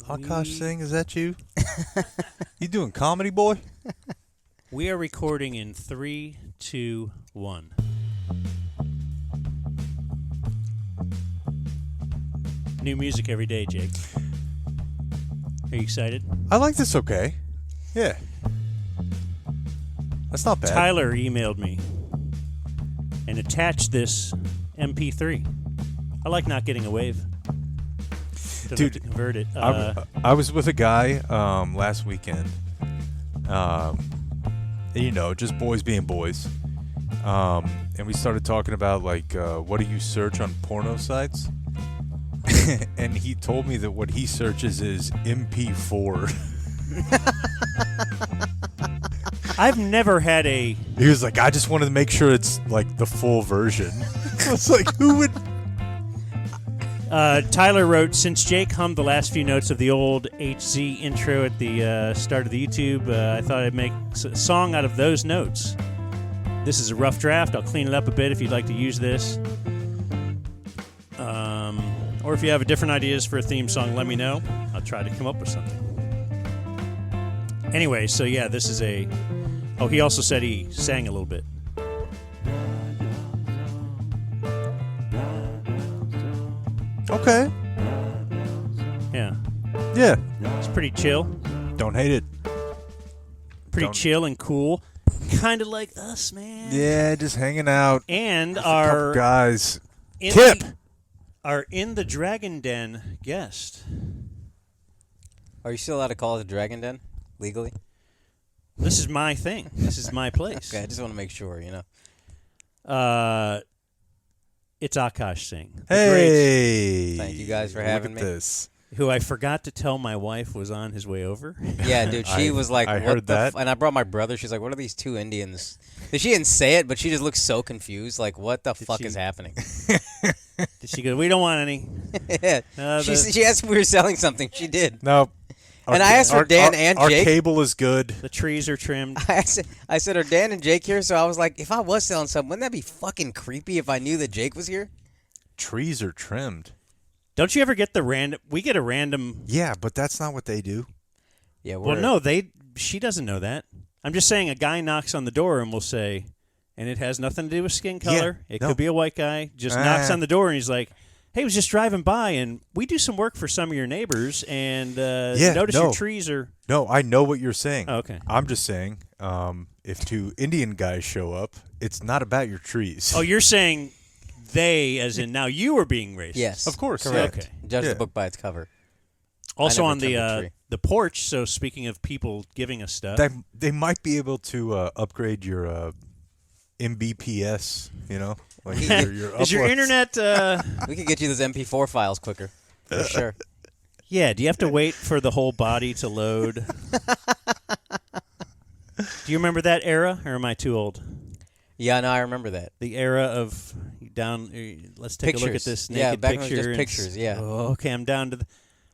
Akaash Singh, is that you? You doing comedy, boy? We are recording in 3, 2, 1. New music every day, Jake. Are you excited? I like this okay. Yeah. That's not bad. Tyler emailed me and attached this MP3. I like not getting a wave. Don't have to convert it. I was with a guy last weekend. Just boys being boys. And we started talking about, what do you search on porno sites? And he told me that what he searches is MP4. I've never had a... He was like, I just wanted to make sure it's, the full version. I was like, who would... Tyler wrote, since Jake hummed the last few notes of the old HZ intro at the start of the YouTube, I thought I'd make a song out of those notes. This is a rough draft. I'll clean it up a bit if you'd like to use this. Or if you have different ideas for a theme song, let me know. I'll try to come up with something. Anyway, so yeah, this is a... Oh, he also said he sang a little bit. Okay. Yeah. Yeah. It's pretty chill. Don't hate it. Pretty chill and cool. Kind of like us, man. Yeah, just hanging out. And Couple our guys. Tip! Our In the Dragon Den guest. Are you still allowed to call it a Dragon Den legally? This is my thing. This is my place. Okay, I just want to make sure, It's Akaash Singh. Hey! Thank you guys for having me. Look at this. Who I forgot to tell my wife was on his way over. Yeah, dude, she was like, I what heard the that. and I brought my brother. She's like, what are these two Indians? She didn't say it, but she just looked so confused. Like, what the fuck is happening? Did she go, we don't want any. Yeah. She asked if we were selling something. She did. No. And I asked for Dan and Jake. Our cable is good. The trees are trimmed. I said, are Dan and Jake here? So I was like, if I was selling something, wouldn't that be fucking creepy if I knew that Jake was here? Trees are trimmed. Don't you ever get the random... We get a random... Yeah, but that's not what they do. Yeah. Well, no, she doesn't know that. I'm just saying a guy knocks on the door and will say, and it has nothing to do with skin color. Yeah, It could be a white guy. Just knocks on the door and he's like, hey, I was just driving by and we do some work for some of your neighbors and notice your trees are... No, I know what you're saying. Oh, okay. I'm just saying, if two Indian guys show up, it's not about your trees. Oh, you're saying they, as in now you are being racist. Yes. Of course. Correct. Okay. Judge the book by its cover. Also I on never trimmed a tree. the porch, so speaking of people giving us stuff. They might be able to upgrade your Mbps, your Is your uploads. internet... We could get you those MP4 files quicker. For sure. Yeah, do you have to wait for the whole body to load? Do you remember that era, or am I too old? Yeah, no, I remember that. The era of let's take a look at this naked back when it was picture. just pictures, yeah. Oh, okay, I'm down to the...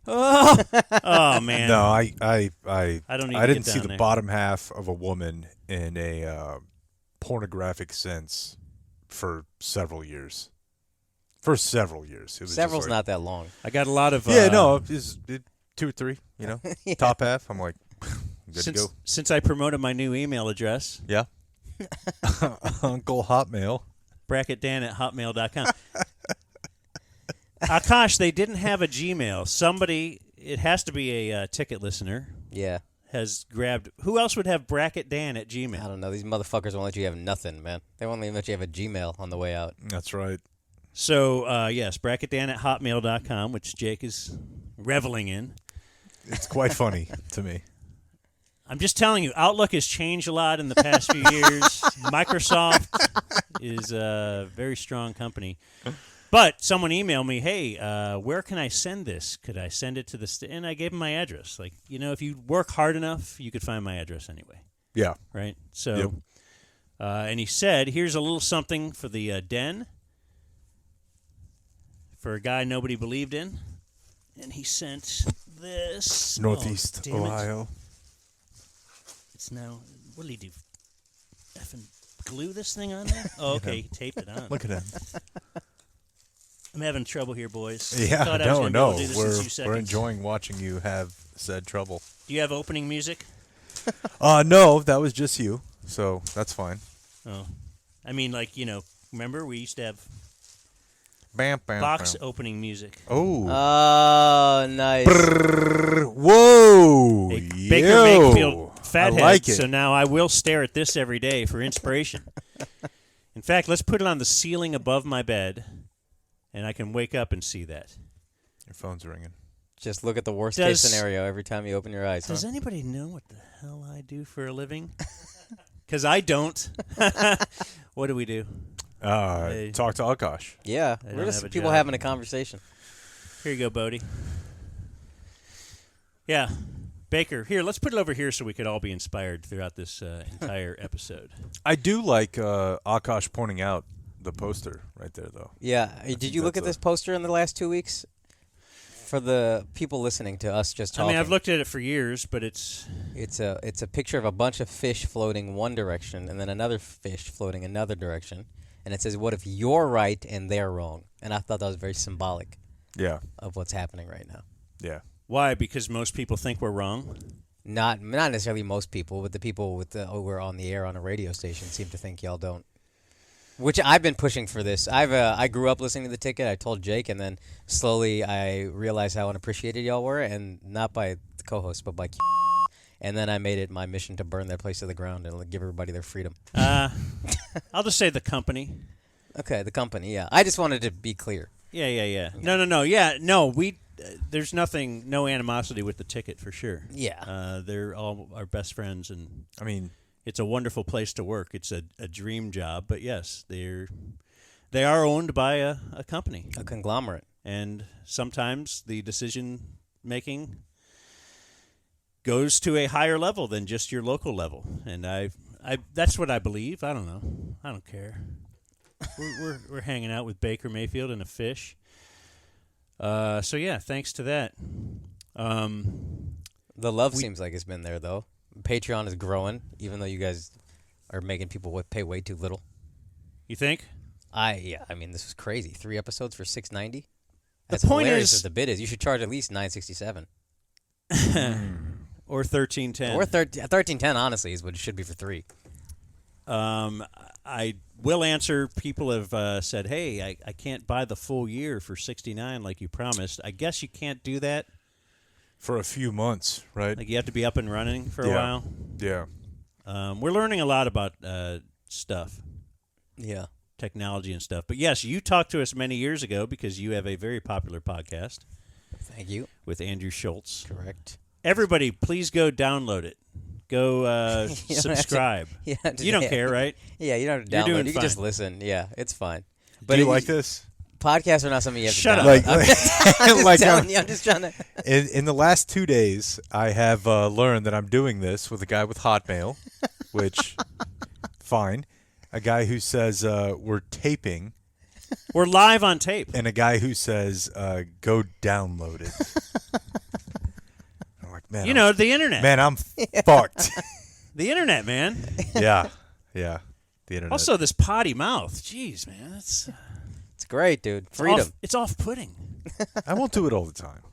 Oh man. No, I don't need to didn't get see down the there. bottom half of a woman in a pornographic sense for several years. It was Several's just not that long. I got a lot of... it's 2 or 3, Yeah. top half. I'm like, good to go. Since I promoted my new email address, Yeah. Uncle Hotmail. bracketdan@hotmail.com. Akaash, they didn't have a Gmail. Somebody, it has to be a ticket listener, Yeah. has grabbed... Who else would have bracketdan@gmail? I don't know. These motherfuckers won't let you have nothing, man. They won't even let you have a Gmail on the way out. That's right. So, yes, bracketdan@hotmail.com, which Jake is reveling in. It's quite funny to me. I'm just telling you, Outlook has changed a lot in the past few years. Microsoft is a very strong company. But someone emailed me, hey, where can I send this? Could I send it to the... And I gave him my address. If you work hard enough, you could find my address anyway. Yeah. Right? So, and he said, here's a little something for the den. For a guy nobody believed in. And he sent this. Northeast damn it. Ohio. It's now... What did he do? Effing glue this thing on there? Oh, okay. He taped it on. Look at him. I'm having trouble here, boys. Yeah, Thought I was gonna be able to do this in 2 we're seconds. enjoying watching you have said trouble. Do you have opening music? No, that was just you, so that's fine. Oh, I mean, like remember we used to have Bam, bam, box bam. opening music. Oh, Nice. whoa! Baker Yo. Mayfield fathead. I like it. So now I will stare at this every day for inspiration. In fact, let's put it on the ceiling above my bed, and I can wake up and see that. Your phone's ringing. Just look at the worst case scenario every time you open your eyes. Does anybody know what the hell I do for a living? Because I don't. What do we do? Talk to Akaash. Yeah, I we're don't just have a people job. having a conversation. Here you go, Bodie. Yeah. Baker, here, let's put it over here so we could all be inspired throughout this entire episode. I do like Akaash pointing out the poster right there, though. Yeah, did you look at this poster in the last 2 weeks? For the people listening to us just talking. I mean, I've looked at it for years, but it's a picture of a bunch of fish floating one direction and then another fish floating another direction. And it says, what if you're right and they're wrong? And I thought that was very symbolic of what's happening right now. Yeah. Why? Because most people think we're wrong? Not necessarily most people, but the people who are on the air on a radio station seem to think y'all don't. Which I've been pushing for this. I grew up listening to The Ticket. I told Jake, and then slowly I realized how unappreciated y'all were, and not by the co-host, but by and then I made it my mission to burn that place to the ground and give everybody their freedom. I'll just say the company. Okay, the company, yeah. I just wanted to be clear. Yeah. No. Yeah, no, we... there's no animosity with The Ticket, for sure. Yeah. They're all our best friends, and... I mean... It's a wonderful place to work. It's a dream job, but yes, they are owned by a company, A conglomerate. and sometimes the decision making goes to a higher level than just your local level. And I that's what I believe. I don't know. I don't care. We're hanging out with Baker Mayfield and a fish. So yeah, thanks to that. The love seems like it's been there, though. Patreon is growing, even though you guys are making people pay way too little. You think? I mean, this is crazy. 3 episodes for $6.90. The point hilarious is- as the bid is. You should charge at least $9.67. Or 1310. Or $13.10, honestly, is what it should be for 3. I will answer. People have said, "Hey, I can't buy the full year for $69 like you promised." I guess you can't do that. For a few months, right? Like you have to be up and running for a while. Yeah. We're learning a lot about stuff, Yeah. technology and stuff. But yes, you talked to us many years ago because you have a very popular podcast Thank you. with Andrew Schultz. Correct. Everybody, please go download it. Go don't have to- subscribe. Yeah, You don't care, right? Yeah, you don't have to You're download. doing You can just fine. listen. Yeah, it's fine. Do you like this? Podcasts are not something you have Shut to up. download. Like- I'm just like, telling you. I'm just trying to. In the last 2 days, I have learned that I'm doing this with a guy with Hotmail, which, fine. A guy who says we're taping, We're live on tape. and a guy who says go download it. I'm like, man, You know, the internet. man, I'm fucked. The internet, man. Yeah, the internet. Also, this potty mouth. Jeez, man. It's It's great, dude. Freedom. It's off-putting. I won't do it all the time.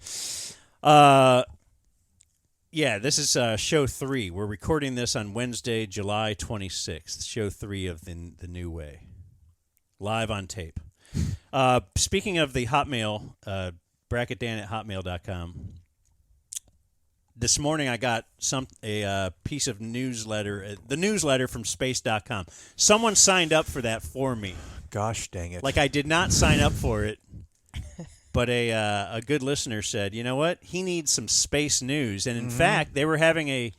Yeah, this is show 3. We're recording this on Wednesday, July 26th. Show 3 of the New Way. Live on tape. Speaking of the Hotmail, bracketdan@hotmail.com. This morning I got a piece of newsletter, the newsletter from space.com. Someone signed up for that for me. Gosh dang it. Like I did not sign up for it, but a good listener said, you know what? He needs some space news. And in fact, they were having a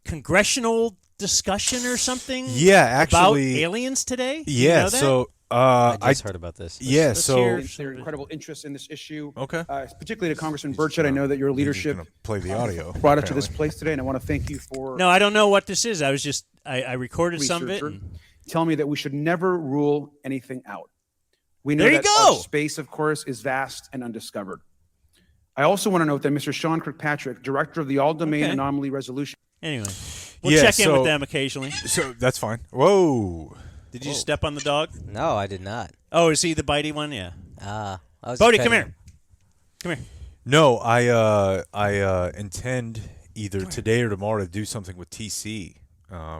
congressional discussion or something Yeah, about actually. aliens today. Did you Yeah, know that? so I just heard about this. yeah, let's so hear- Their incredible interest in this issue. Okay. Particularly to Congressman Burchett. I know that your You're just leadership gonna play the audio. brought us to this apparently. place today, and I want to thank you for No, I don't know what this is. I was just I recorded some of it. researcher and- telling me that we should never rule anything out. We know There you that our go. space, of course, is vast and undiscovered. I also want to note that Mr. Sean Kirkpatrick, director of the All Domain Okay. Anomaly Resolution, Anyway, we'll Yeah, check in so- with them occasionally. So that's fine. Whoa. Did you step on the dog? No, I did not. Oh, is he the bitey one? Yeah. I was Bodie, petting come here. him. Come here. No, I intend either today or tomorrow to do something with TC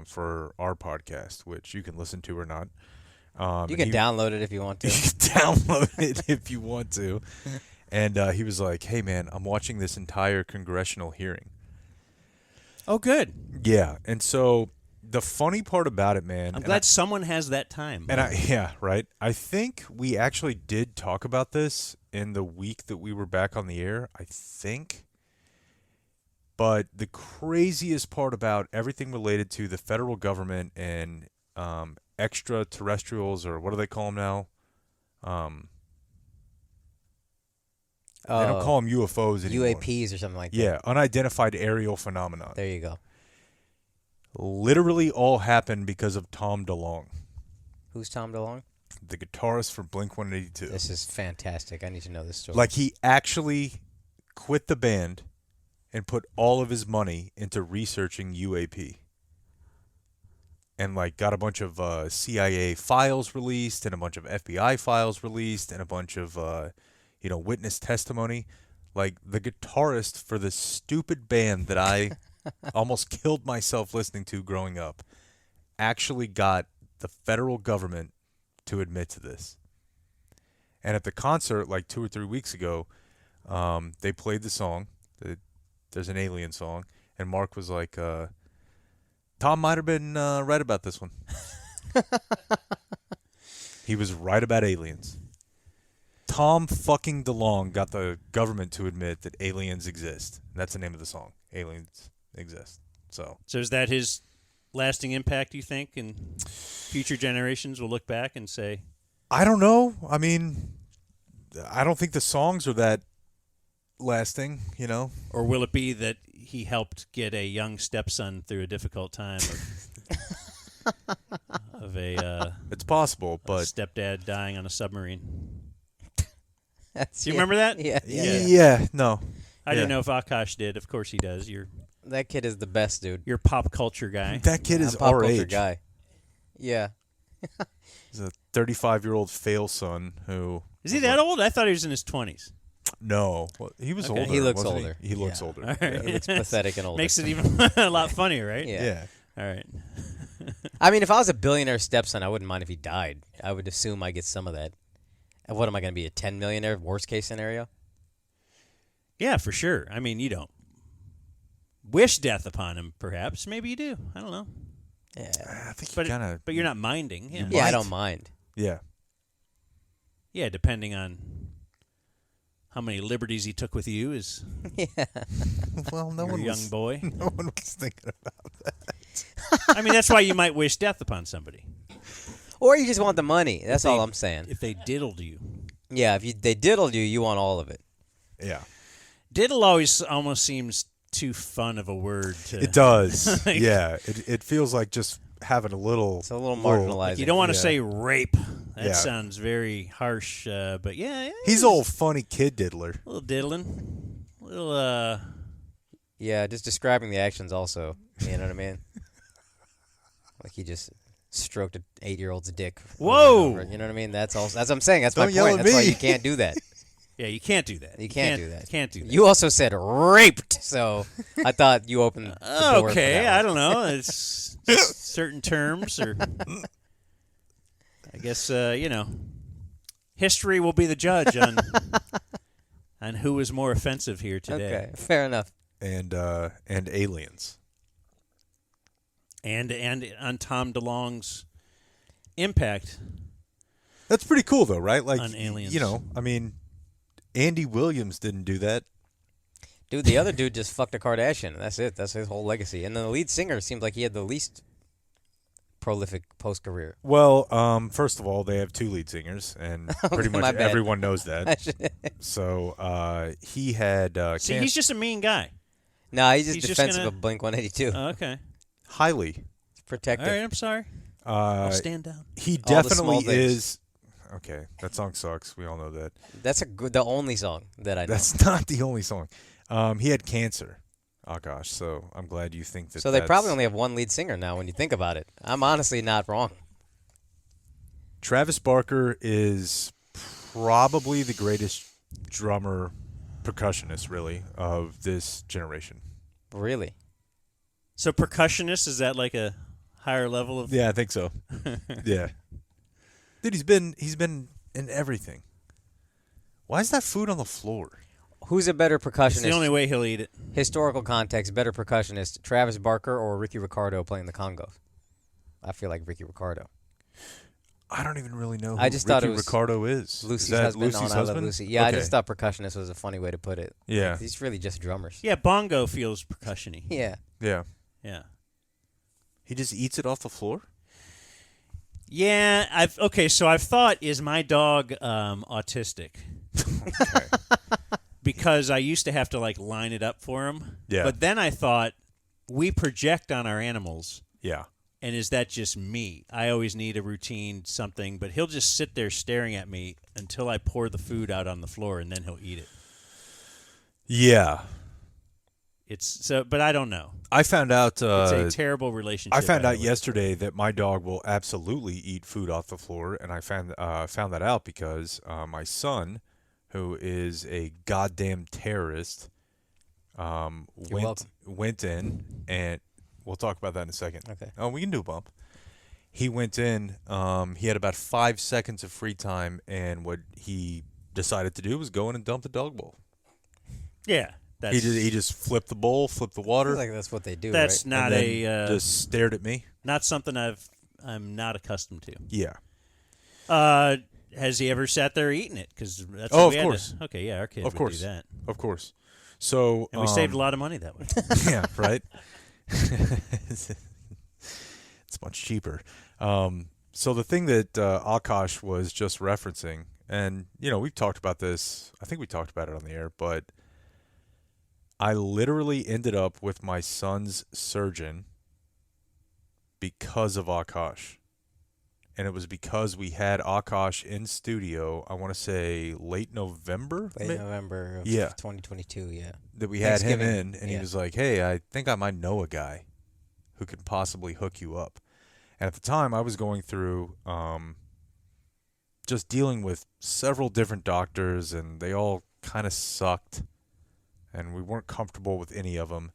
for our podcast, which you can listen to or not. You can download it if you want to. You can download it if you want to. And he was like, "Hey, man, I'm watching this entire congressional hearing." Oh, good. Yeah, and so the funny part about it, man, I'm glad someone has that time. yeah, right. I think we actually did talk about this in the week that we were back on the air, I think. But the craziest part about everything related to the federal government and extraterrestrials, or what do they call them now? They don't call them UFOs anymore. UAPs or something like that. Yeah, unidentified aerial phenomenon. There you go. Literally all happened because of Tom DeLonge, Who's Tom DeLonge? the guitarist for Blink-182. This is fantastic. I need to know this story. Like, he actually quit the band and put all of his money into researching UAP. And, like, got a bunch of CIA files released and a bunch of FBI files released and a bunch of, witness testimony. Like, the guitarist for this stupid band that I almost killed myself listening to growing up actually got the federal government to admit to this. And at the concert, like 2 or 3 weeks ago, they played the song. There's an alien song. And Mark was like, Tom might have been right about this one. He was right about aliens. Tom fucking DeLonge got the government to admit that aliens exist. And that's the name of the song. Aliens exist. So is that his lasting impact, you think? And future generations will look back and say... I don't know. I mean, I don't think the songs are that lasting, you know? Or will it be that he helped get a young stepson through a difficult time of a It's possible, a but stepdad dying on a submarine? Do you Yeah. remember that? Yeah. yeah, no. I didn't know if Akaash did. Of course he does. You're That kid is the best, dude. pop culture guy. That kid is I'm a pop our culture age. guy. Yeah. He's a 35-year-old fail son who... Is he that old? I thought he was in his 20s. No. Well, he was Okay. older. He looks wasn't older. He looks Yeah. older. All right. Yeah. He looks pathetic and older. Makes it even a lot funnier, right? Yeah. Yeah. All right. I mean, if I was a billionaire stepson, I wouldn't mind if he died. I would assume I get some of that. And what am I going to be, a 10 millionaire, worst case scenario? Yeah, for sure. I mean, you don't wish death upon him, perhaps. Maybe you do. I don't know. Yeah. I think But you kind of... but you're not minding. Yeah. Yeah, I might. don't mind. Yeah. Yeah, depending on how many liberties he took with you as Well, no your one young was... boy. No one was thinking about that. I mean, that's why you might wish death upon somebody. Or you just want the money. That's If they- all I'm saying. If they diddled you. Yeah, if they diddled you, you want all of it. Yeah. Diddle always almost seems too fun of a word to... It does. Like- Yeah. It feels like just having a little... It's a little marginalizing. You don't want to Yeah. say rape. That Yeah. sounds very harsh, but yeah. He's old funny kid diddler. A little diddling. A little, Yeah, just describing the actions also. You know what I mean? Like he just stroked an 8-year-old's dick. over and Whoa! over. You know what I mean? That's all. That's what I'm saying. That's Don't my yell point. at That's why me. you can't do that. yeah, you can't do that. You can't do that. You can't do that. You also said raped, so I thought you opened the door for Okay, that I one. don't know. It's just certain terms, or I guess history will be the judge on who is more offensive here today. Okay, fair enough. And aliens. And on Tom DeLonge's impact. That's pretty cool, though, right? Like, On aliens. you know, I mean, Andy Williams didn't do that. Dude, the other dude just fucked a Kardashian. That's it. That's his whole legacy. And then the lead singer seems like he had the least prolific post-career. Well, first of all, they have 2 lead singers, and pretty my much bad. everyone knows that. So he had See, he's just a mean guy. No, he's just He's just defensive gonna- of Blink-182. Oh, okay. highly. Protective. All right, I'm sorry. I'll Uh, stand down. he All the small definitely things. is. Okay, that song sucks. We all know that. That's the only song that I know. That's not the only song. He had cancer. Oh gosh, so I'm glad you think that. So they that's- probably only have one lead singer now when you think about it. I'm honestly not wrong. Travis Barker is probably the greatest drummer, percussionist, really, of this generation. Really? So percussionist, is that like a higher level of? Yeah, I think so. Yeah. Dude, he's been in everything. Why is that food on the floor? Who's a better percussionist? It's the only way he'll eat it. Historical context, better percussionist, Travis Barker or Ricky Ricardo playing the congos? I feel like Ricky Ricardo. I don't even really know who I just thought Ricky it was Ricardo is. Lucy's Is that husband Lucy's on I husband? Love Lucy. Yeah, I Okay. just thought percussionist was a funny way to put it. Yeah. He's really just drummers. Yeah, bongo feels percussion-y. Yeah. Yeah. Yeah. He just eats it off the floor? Yeah, so I've thought, is my dog autistic? Okay. Because I used to have to like line it up for him. Yeah. But then I thought, we project on our animals, Yeah. and is that just me? I always need a routine, something, but he'll just sit there staring at me until I pour the food out on the floor, and then he'll eat it. Yeah. But I don't know. I found out. It's a terrible relationship. I found out have. yesterday that my dog will absolutely eat food off the floor, and I found that out because my son, who is a goddamn terrorist, went in, and we'll talk about that in a second. Okay. Oh, we can do a bump. He went in. He had about 5 seconds of free time, and what he decided to do was go in and dump the dog bowl. Yeah. He just flipped the bowl, flipped the I water. feel like that's what they do, That's right? not and then just stared at me. not something I'm not accustomed to. Yeah. Has he ever sat there eating it? Because that's Oh, what we of had course. To, okay, yeah, our kids Of would course. do that, Of course. So and we saved a lot of money that way. Yeah, right. It's much cheaper. So the thing that Akaash was just referencing, and we've talked about this. I think we talked about it on the air, but I literally ended up with my son's surgeon because of Akaash. And it was because we had Akaash in studio, I want to say late November? Late November of Yeah. 2022, yeah. That we had him Thanksgiving, in, and he yeah. was like, hey, I think I might know a guy who could possibly hook you up. And at the time, I was going through just dealing with several different doctors, and they all kind of sucked, and we weren't comfortable with any of them.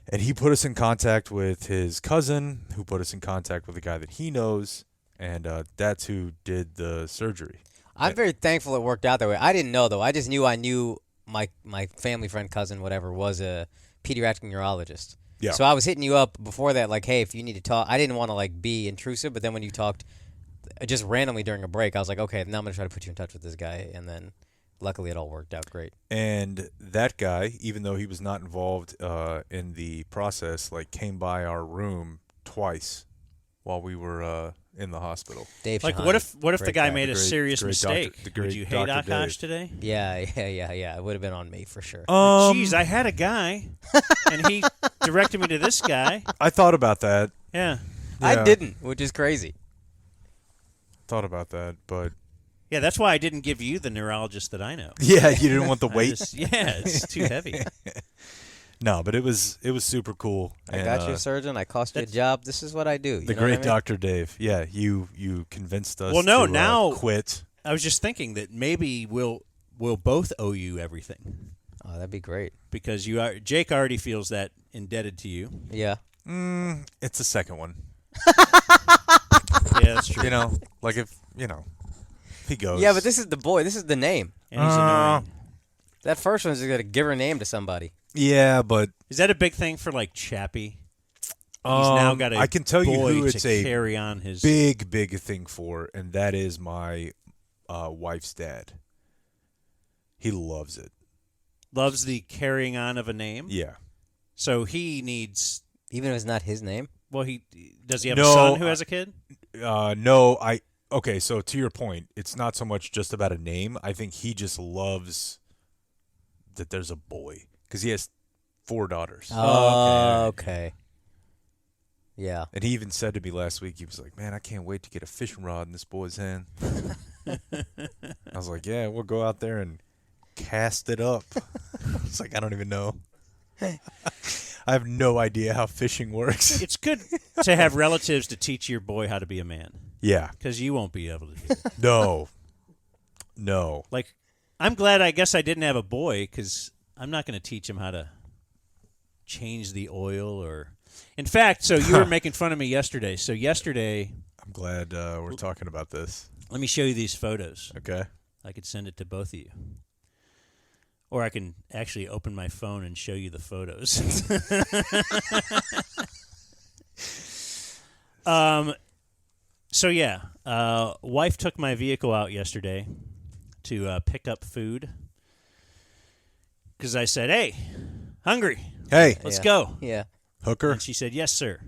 And he put us in contact with his cousin, who put us in contact with a guy that he knows, and that's who did the surgery. I'm very thankful it worked out that way. I didn't know, though. I just knew my family friend, cousin, whatever, was a pediatric neurologist. Yeah. So I was hitting you up before that, like, hey, if you need to talk. I didn't want to, like, be intrusive, but then when you talked just randomly during a break, I was like, okay, now I'm going to try to put you in touch with this guy, and then luckily it all worked out great. And that guy, even though he was not involved in the process, like came by our room twice while we were in the hospital. Dave Like, Shahani, what if the great guy guy. made a The great- serious great mistake? doctor- the great Would you hate Dr. Akaash Dave. today? Yeah. It would have been on me for sure. Jeez, I had a guy, and he directed me to this guy. I thought about that. Yeah. I Yeah. didn't, which is crazy. Thought about that, but Yeah, that's why I didn't give you the neurologist that I know. yeah, you didn't want the I weight. just- yeah, it's too heavy. No, but it was super cool. I And, got you a surgeon. I cost you a that's- job. This is what I do. You the know what I great mean? Dr. Dave. Yeah, you convinced us. Well, no, to, now- quit. I was just thinking that maybe we'll both owe you everything Oh, that'd be great. because Jake already feels that indebted to you. Yeah. It's the second one. Yeah, that's true. Like if he goes. Yeah, but this is the boy. This is the name. And he's annoying. That first one's going to give her name to somebody. Yeah, but Is that a big thing for like Chappie? He's now got a I can tell you boy who to it's a carry on his. big thing for, and that is my wife's dad. He loves it. Loves the carrying on of a name. Yeah. So he needs. Even if it's not his name. Well, does he have a No, son who has a kid? No, okay, so to your point, it's not so much just about a name. I think he just loves that there's a boy because he has 4 daughters. Oh, okay. Yeah. And he even said to me last week, he was like, man, I can't wait to get a fishing rod in this boy's hand. I was like, yeah, we'll go out there and cast it up. It's like, I don't even know. I have no idea how fishing works. It's good to have relatives to teach your boy how to be a man. Yeah. because you won't be able to do it. No. No. Like, I'm glad. I guess I didn't have a boy because I'm not going to teach him how to change the oil or. In fact, so you were making fun of me yesterday. So yesterday, I'm glad we're talking about this. let me show you these photos. Okay. I could send it to both of you. Or I can actually open my phone and show you the photos. So yeah, wife took my vehicle out yesterday to pick up food because I said, "Hey, hungry? Hey, Let's go." Yeah. hooker. And she said, "Yes, sir."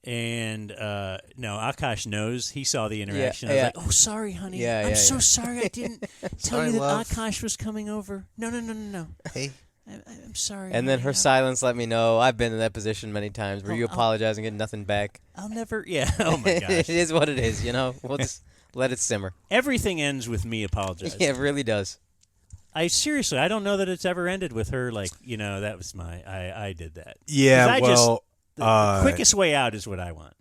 And no, Akaash knows. He saw the interaction. I was yeah. like, "Oh, sorry, honey. Yeah, I'm yeah, so yeah. sorry I didn't tell Sorry, you that love. Akaash was coming over. No. Hey. I'm sorry." And then honey. her silence let me know. I've been in that position many times where you apologize and get nothing back. I'll never. Yeah. Oh my gosh. It is what it is, you know. We'll just let it simmer. Everything ends with me apologizing. Yeah, it really does. I seriously, I don't know that it's ever ended with her. Like, that was I did that. Yeah, 'Cause I just- well, The quickest way out is what I want.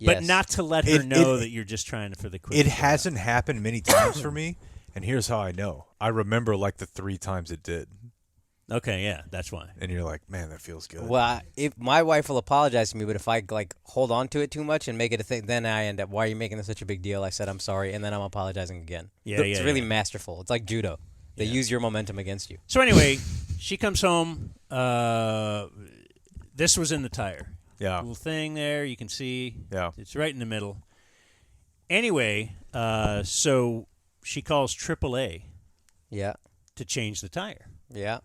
But Yes. not to let her It- know it- that you're just trying for the quick. it hasn't happened many times for me, and here's how I know. I remember like the 3 times it did, Okay, yeah, that's why. and you're like, man, that feels good. Well, if my wife will apologize to me, but if I hold on to it too much and make it a thing, then I end up. Why are you making this such a big deal? I said I'm sorry, and then I'm apologizing again. Yeah, It's yeah, really yeah. masterful. It's like judo. They Yeah. use your momentum against you. So anyway, she comes home. This was in the tire. Yeah. Little thing there, you can see. Yeah. It's right in the middle. Anyway, so she calls AAA Yeah, to change the tire. yeah.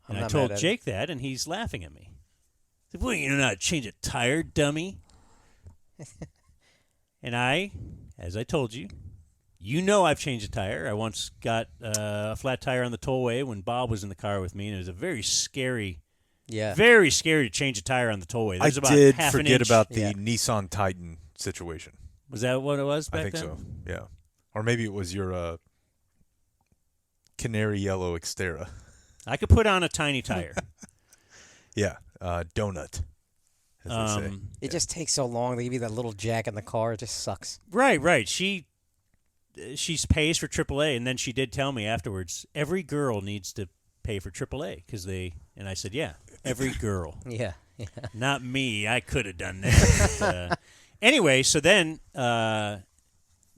I'm And I not told mad at it. Jake that, and he's laughing at me. He said, "Well, you know how to change a tire, dummy." And as I told you, I've changed a tire. I once got a flat tire on the tollway when Bob was in the car with me, and it was a very scary to change a tire on the tollway. I There's about did half an forget inch. about the Yeah. Nissan Titan situation. Was that what it was back I think then? so. Yeah, or maybe it was your canary yellow Xterra. I could put on a tiny tire. Yeah, donut. As they say. It just takes so long. They give you that little jack in the car. It just sucks. Right. She pays for AAA, and then she did tell me afterwards, every girl needs to pay for AAA because and I said, yeah, every girl. Yeah. Not me. I could have done that. But, anyway, so then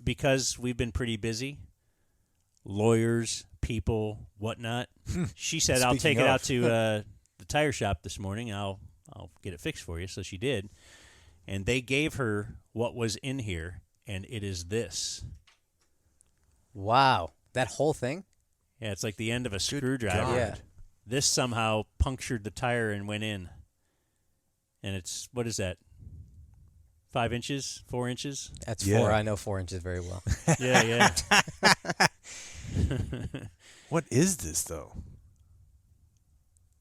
because we've been pretty busy, lawyers, people, whatnot, she said, "I'll take Speaking it of. out to the tire shop this morning. I'll get it fixed for you." So she did, and they gave her what was in here, and it is this. Wow. That whole thing? Yeah, it's like the end of a screwdriver. God. Yeah. This somehow punctured the tire and went in. And it's, what is that? 5 inches? 4 inches? That's Yeah. 4. I know 4 inches very well. Yeah. What is this though?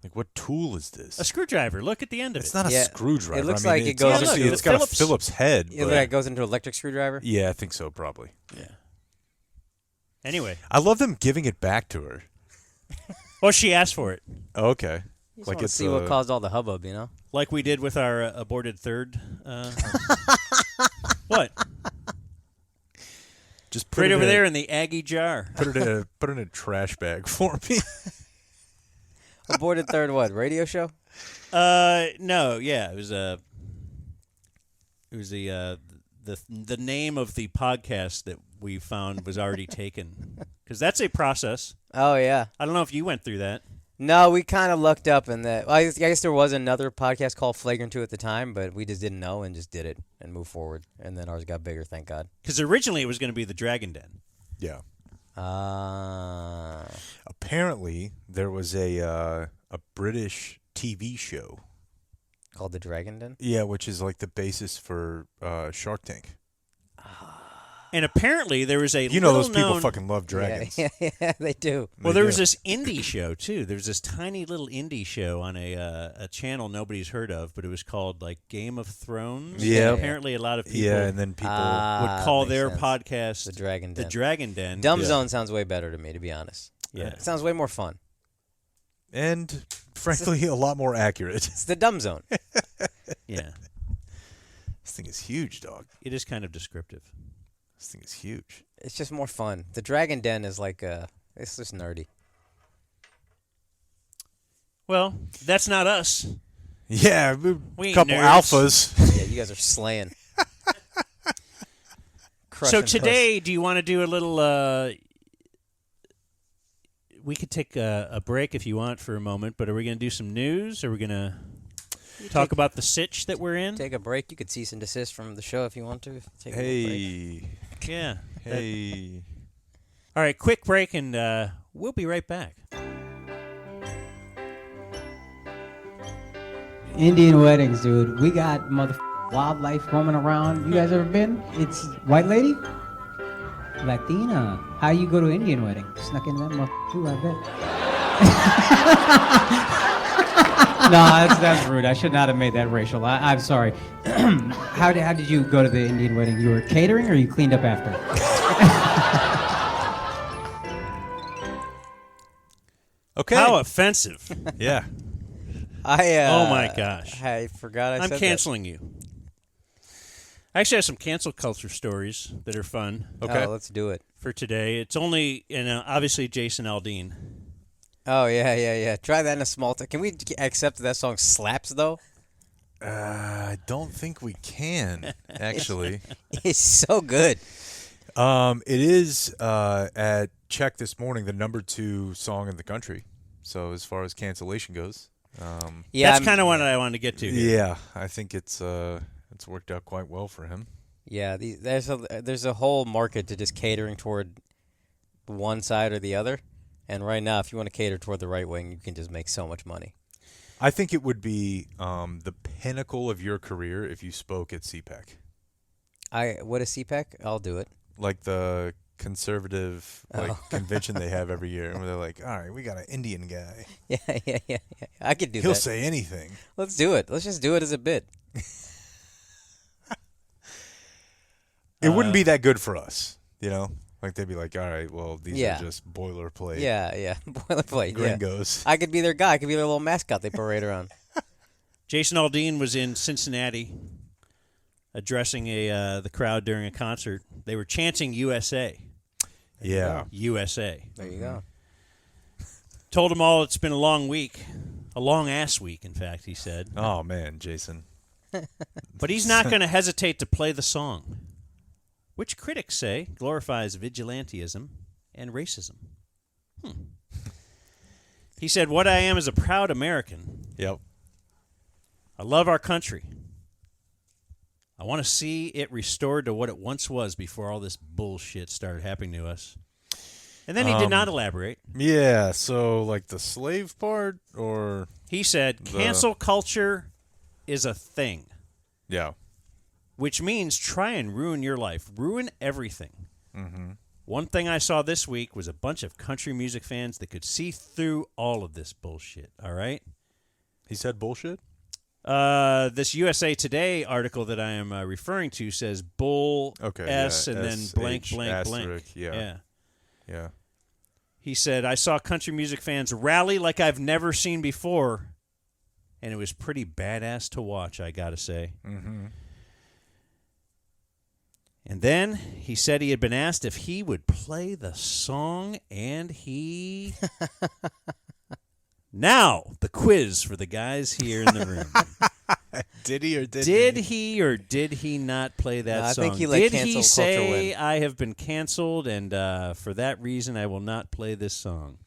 Like, what tool is this? A screwdriver. Look at the end of It's it. not a Yeah, screwdriver. it looks I mean, like it it's goes obviously into it's got Phillips. a Phillips head. You but- think it goes into an electric screwdriver? Yeah, I think so, probably. Yeah. Anyway. I love them giving it back to her. Well, she asked for it. Oh, okay. You just Like wanna it's see what caused all the hubbub, you know? Like we did with our aborted third. What? just put Right it over in there in the Aggie jar. Put it in a trash bag for me. Aborted third what? Radio show? No, yeah, it was the name of the podcast that we found was already taken because that's a process. Oh, yeah. I don't know if you went through that. No, we kind of lucked up in that. Well, I guess there was another podcast called Flagrant 2 at the time, but we just didn't know and just did it and moved forward. And then ours got bigger, thank God. Because originally it was going to be the Dragon Den. Yeah. Ah. Apparently, there was a British TV show. Called The Dragon Den? Yeah, which is like the basis for Shark Tank. And apparently there was a You know, those little people known, fucking love dragons. Yeah, they do. Well, They there do. was this indie show too. There was this tiny little indie show on a channel nobody's heard of, but it was called like Game of Thrones. Yeah. And apparently, a lot of people Yeah, and then people. would call makes their sense. podcast The Dragon the Den. Dragon Den. Dumb Yeah. Zone sounds way better to me, to be honest. Yeah. It sounds way more fun. and frankly, a lot more accurate. It's the Dumb Zone. Yeah. This thing is huge, dog. It is kind of descriptive. This thing is huge. It's just more fun. The Dragon Den is like it's just nerdy. Well, that's not us. Yeah, We a ain't couple nerds. alphas. Yeah, you guys are slaying. So Crushing today, do you want to do a little? We could take a break if you want for a moment, but are we going to do some news? Are we going to talk about the sitch that we're in? Take a break. You could cease and desist from the show if you want to. Take a little break. Hey, Yeah. hey. All right, quick break, and we'll be right back. Indian weddings, dude. We got wildlife roaming around. You guys ever been? It's white lady? Latina. How you go to Indian wedding? Snuck in that too, I bet. No, that's rude. I should not have made that racial. I'm sorry. How did you go to the Indian wedding? You were catering or you cleaned up after? Okay. How offensive. Yeah. Oh, my gosh. I forgot I I'm said canceling you. I actually have some cancel culture stories that are fun that. Okay. Oh, let's do it. for today. It's only, obviously Jason Aldean. Oh, yeah. Try that in a small town. Can we accept that song slaps, though? I don't think we can, actually. It's so good. It is at Check this morning the number 2 song in the country. So as far as cancellation goes, Yeah, That's kind of what I wanted to get to here. yeah, I think it's worked out quite well for him. Yeah, there's a whole market to just catering toward one side or the other. And right now, if you want to cater toward the right wing, you can just make so much money. I think it would be the pinnacle of your career if you spoke at CPAC, What is CPAC? I'll do it. like the conservative convention they have every year, where they're like, "All right, we got an Indian guy. Yeah. I could do He'll that. say anything." Let's do it. Let's just do it as a bit. It wouldn't be that good for us, you know. Like they'd be like, "All right, well, these Yeah. are just boilerplate Yeah. Boilerplate. Yeah. gringos." I could be their guy. I could be their little mascot they parade around. Jason Aldean was in Cincinnati addressing the crowd during a concert. They were chanting USA. Yeah. USA. There you go. Told them all it's been a long week. A long-ass week, in fact, he said. Oh man, Jason. But he's not going to hesitate to play the song, which critics say glorifies vigilantism and racism. He said, "What I am is a proud American. Yep. I love our country. I want to see it restored to what it once was before all this bullshit started happening to us." And then he did not elaborate. Yeah. So like the slave part, or He said, cancel culture is a thing, yeah. which means try and ruin your life. Ruin everything. One thing I saw this week was a bunch of country music fans that could see through all of this bullshit, all right? He said bullshit. This USA Today article that I am referring to says bull Okay. S yeah, and then blank, SH blank, blank. asterisk, Yeah. Yeah. He said, I saw country music fans rally like I've never seen before, and it was pretty badass to watch, I got to say. Mm-hmm. And then he said he had been asked if he would play the song, and he... Now, the quiz for the guys here in the room. Did he or did He or did he not play that No, I song? think he let did cancel he culture say, win. I have been canceled, and for that reason I will not play this song?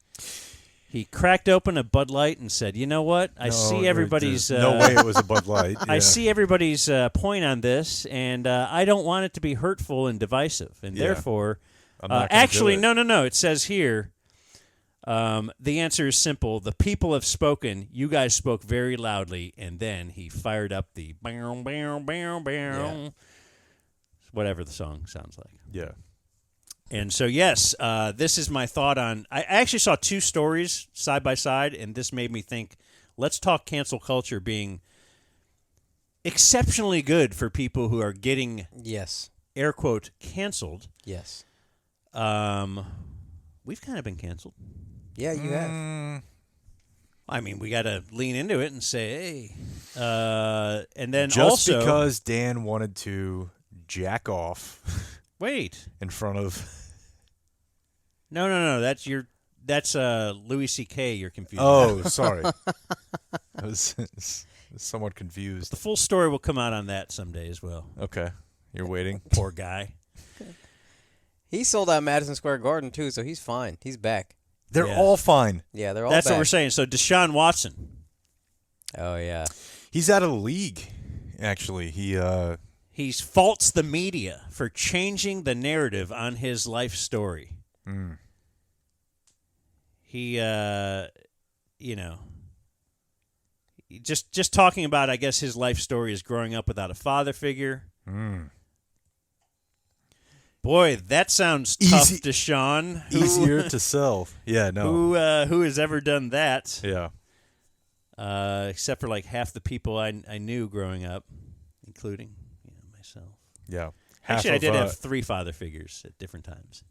He cracked open a Bud Light and said, you know what? I see everybody's... no way it was a Bud Light. I Yeah. see everybody's point on this, and I don't want it to be hurtful and divisive. And Yeah. therefore... I'm not gonna actually, do it. no. It says here... the answer is simple. The people have spoken. You guys spoke very loudly, and then he fired up the bow, bow, bow, bow, Yeah. whatever the song sounds like. Yeah. And so, yes, this is my thought on. I actually saw two stories side by side, and this made me think. Let's talk cancel culture being exceptionally good for people who are getting Yes. air quote canceled. Yes. We've kind of been canceled. Yeah, you have. I mean, we got to lean into it and say, hey. And then Just also, because Dan wanted to jack off wait. in front of. No. That's Louis C.K. You're confused. Oh, sorry. I was somewhat confused. The full story will come out on that someday as well. Okay, you're waiting. Poor guy. He sold out Madison Square Garden too, so he's fine. He's back. They're Yeah. all fine. Yeah, they're all That's back. what we're saying. So Deshaun Watson, Oh yeah. He's out of the league. Actually, he faults the media for changing the narrative on his life story. He, just talking about, I guess, his life story is growing up without a father figure. Boy, that sounds tough, Easy- Deshaun. easier to sell. Yeah, no. Who has ever done that? Yeah. Except for like half the people I knew growing up, including myself. Yeah. Actually, I Half did of, have three father figures at different times.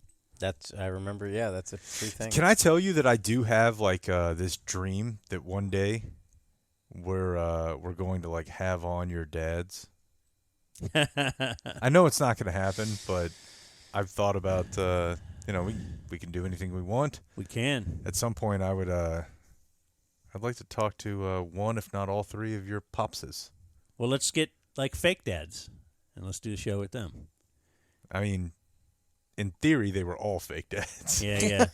I remember. Yeah, that's a true thing. Can I tell you that I do have like this dream that one day we're going to like have on your dads. I know it's not going to happen, but I've thought about we can do anything we want. We can. At some point, I'd like to talk to one, if not all three, of your popses. Well, let's get like fake dads, and let's do a show with them. I mean, in theory, they were all fake dads. Yeah.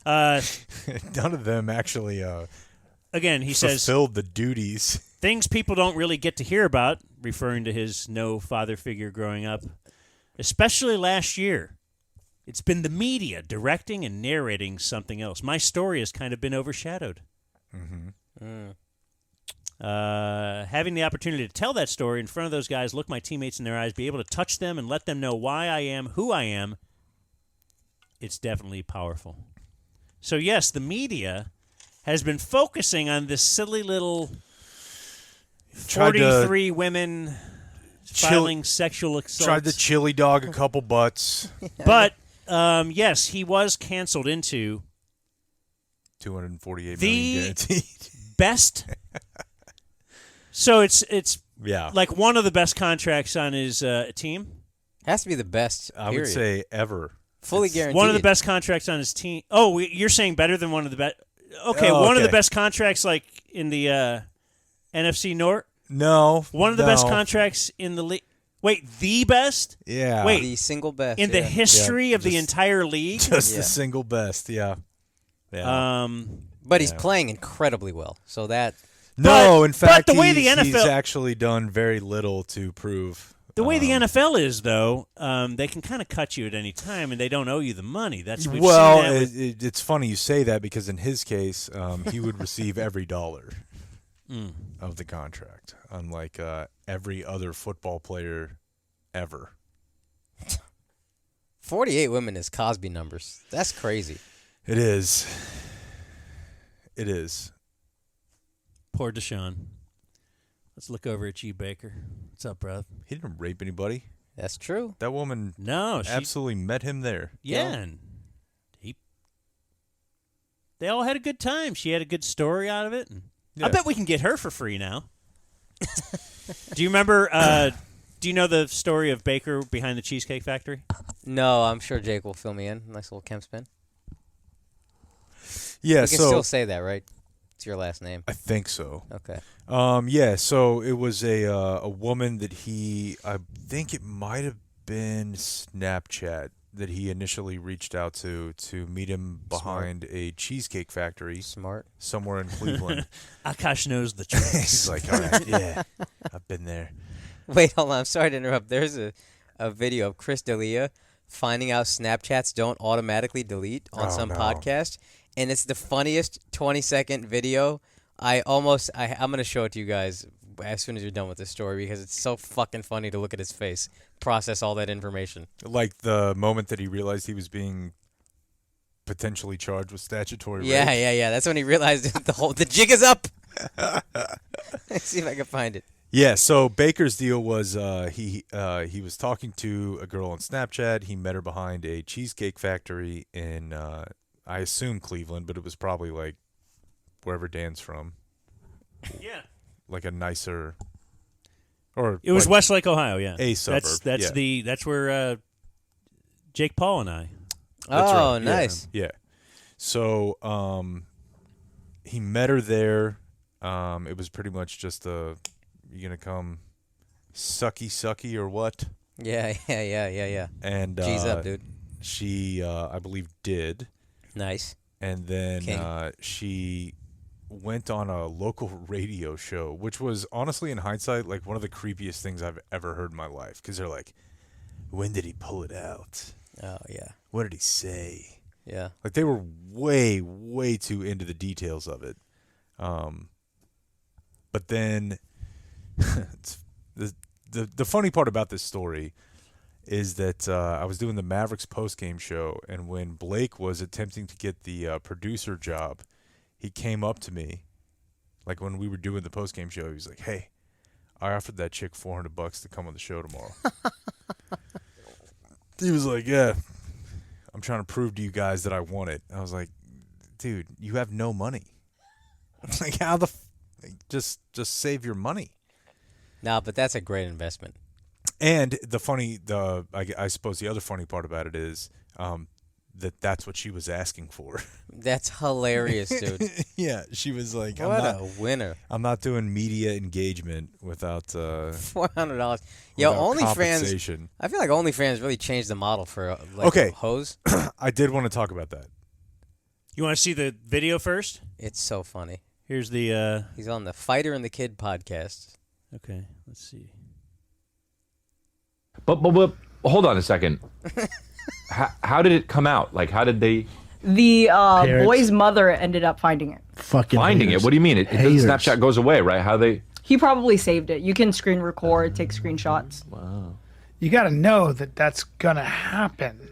None of them actually Again, he says fulfilled the duties. things people don't really get to hear about, referring to his no father figure growing up, especially last year. It's been the media directing and narrating something else. My story has kind of been overshadowed. Having the opportunity to tell that story in front of those guys, look my teammates in their eyes, be able to touch them and let them know why I am who I am, it's definitely powerful. So, yes, the media has been focusing on this silly little 43 women filing sexual assaults. Tried to chili dog a couple butts. But, yes, he was canceled into 248 The- million guaranteed. best. So it's Yeah. like one of the best contracts on his team. Has to be the best. I would period. say ever. fully guaranteed. One of the best contracts on his team. Oh, you're saying better than one of the best? Okay, Oh, one of the okay. best contracts like in the NFC North. No. One of the best no. contracts in the league. Wait, the best Yeah. Wait. the single best in the history of the just- entire league? Just Yeah. the single best. Yeah. Yeah. But he's Yeah. playing incredibly well. So that no, in fact, the way the he's NFL actually done very little to prove. The way the NFL is, though, they can kind of cut you at any time, and they don't owe you the money. We've seen Well, that with- it's funny you say that because in his case, he would receive every dollar of the contract, unlike every other football player ever. 48 women is Cosby numbers. That's crazy. It is. It is. poor Deshaun. Let's look over at you, Baker. What's up, bro? He didn't rape anybody. That's true. That woman No, she, absolutely met him there. yeah, and they all had a good time. She had a good story out of it. And I Yeah. bet we can get her for free now. Do you remember? Do you know the story of Baker behind the Cheesecake Factory? No, I'm sure Jake will fill me in. Nice little Kemp spin. Yeah, You can so still say that, right? It's your last name. I think so. Okay. Yeah, so it was a woman that I think it might have been Snapchat that he initially reached out to meet him behind a cheesecake factory Smart. somewhere in Cleveland. Akaash knows the tricks. He's like, all right, yeah, I've been there. Wait, hold on. I'm sorry to interrupt. There's a video of Chris D'Elia finding out Snapchats don't automatically delete on Oh, some no. podcast, and it's the funniest 20-second video. I'm going to show it to you guys as soon as you're done with this story because it's so fucking funny to look at his face, process all that information. Like the moment that he realized he was being potentially charged with statutory Yeah, rape. yeah. That's when he realized the jig is up. Let's see if I can find it. Yeah, so Baker's deal was he was talking to a girl on Snapchat. He met her behind a cheesecake factory in I assume Cleveland, but it was probably like wherever Dan's from, Yeah. like a nicer, or It was like Westlake, Ohio. Yeah, a suburb. That's where Jake Paul and I. That's Oh, right. nice. Yeah. So he met her there. It was pretty much just you gonna come sucky or what? Yeah. And G's up, dude. she I believe did. Nice. And then King. she went on a local radio show, which was honestly, in hindsight, like one of the creepiest things I've ever heard in my life. Because they're like, when did he pull it out? Oh, yeah. What did he say? Yeah. Like they were way, way too into the details of it. But then it's, the funny part about this story is that I was doing the Mavericks postgame show, and when Blake was attempting to get the producer job, he came up to me, like when we were doing the postgame show. He was like, "Hey, I offered that chick $400 to come on the show tomorrow." He was like, "Yeah, I'm trying to prove to you guys that I want it." I was like, "Dude, you have no money. Like, how just save your money." No, but that's a great investment. And I suppose the other funny part about it is that's what she was asking for. That's hilarious, dude. Yeah, she was like, What a winner. I'm not doing media engagement without $400. Yo, without OnlyFans. compensation. I feel like OnlyFans really changed the model for Okay. hoes. I did want to talk about that. You want to see the video first? It's so funny. Here's the. He's on the Fighter and the Kid podcast. Okay, let's see. But hold on a second. How did it come out? Like, how did they The Parents. boy's mother ended up finding it. Fucking finding haters. it? What do you mean? It doesn't, Haters. Snapchat goes away, right? How they? He probably saved it. You can screen record, take screenshots. You got to know that that's gonna happen.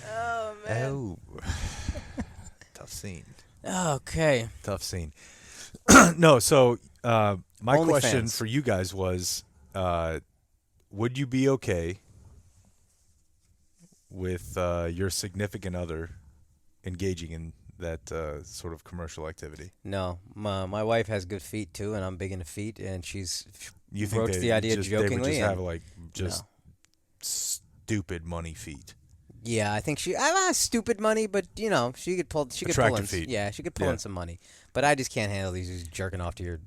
Oh. Oh. Tough scene. Okay. Tough scene. No, so my OnlyFans. question for you guys was, would you be okay with your significant other engaging in that sort of commercial activity? No, my wife has good feet too, and I'm big into feet, and she's You think broached the idea they jokingly. would just and- have like just stupid money feet? yeah, I think she. I have stupid money, but you know, she could pull. She could pull Attractive in. feet. Yeah, she could pull Yeah. in some money, but I just can't handle these who's jerking off to your,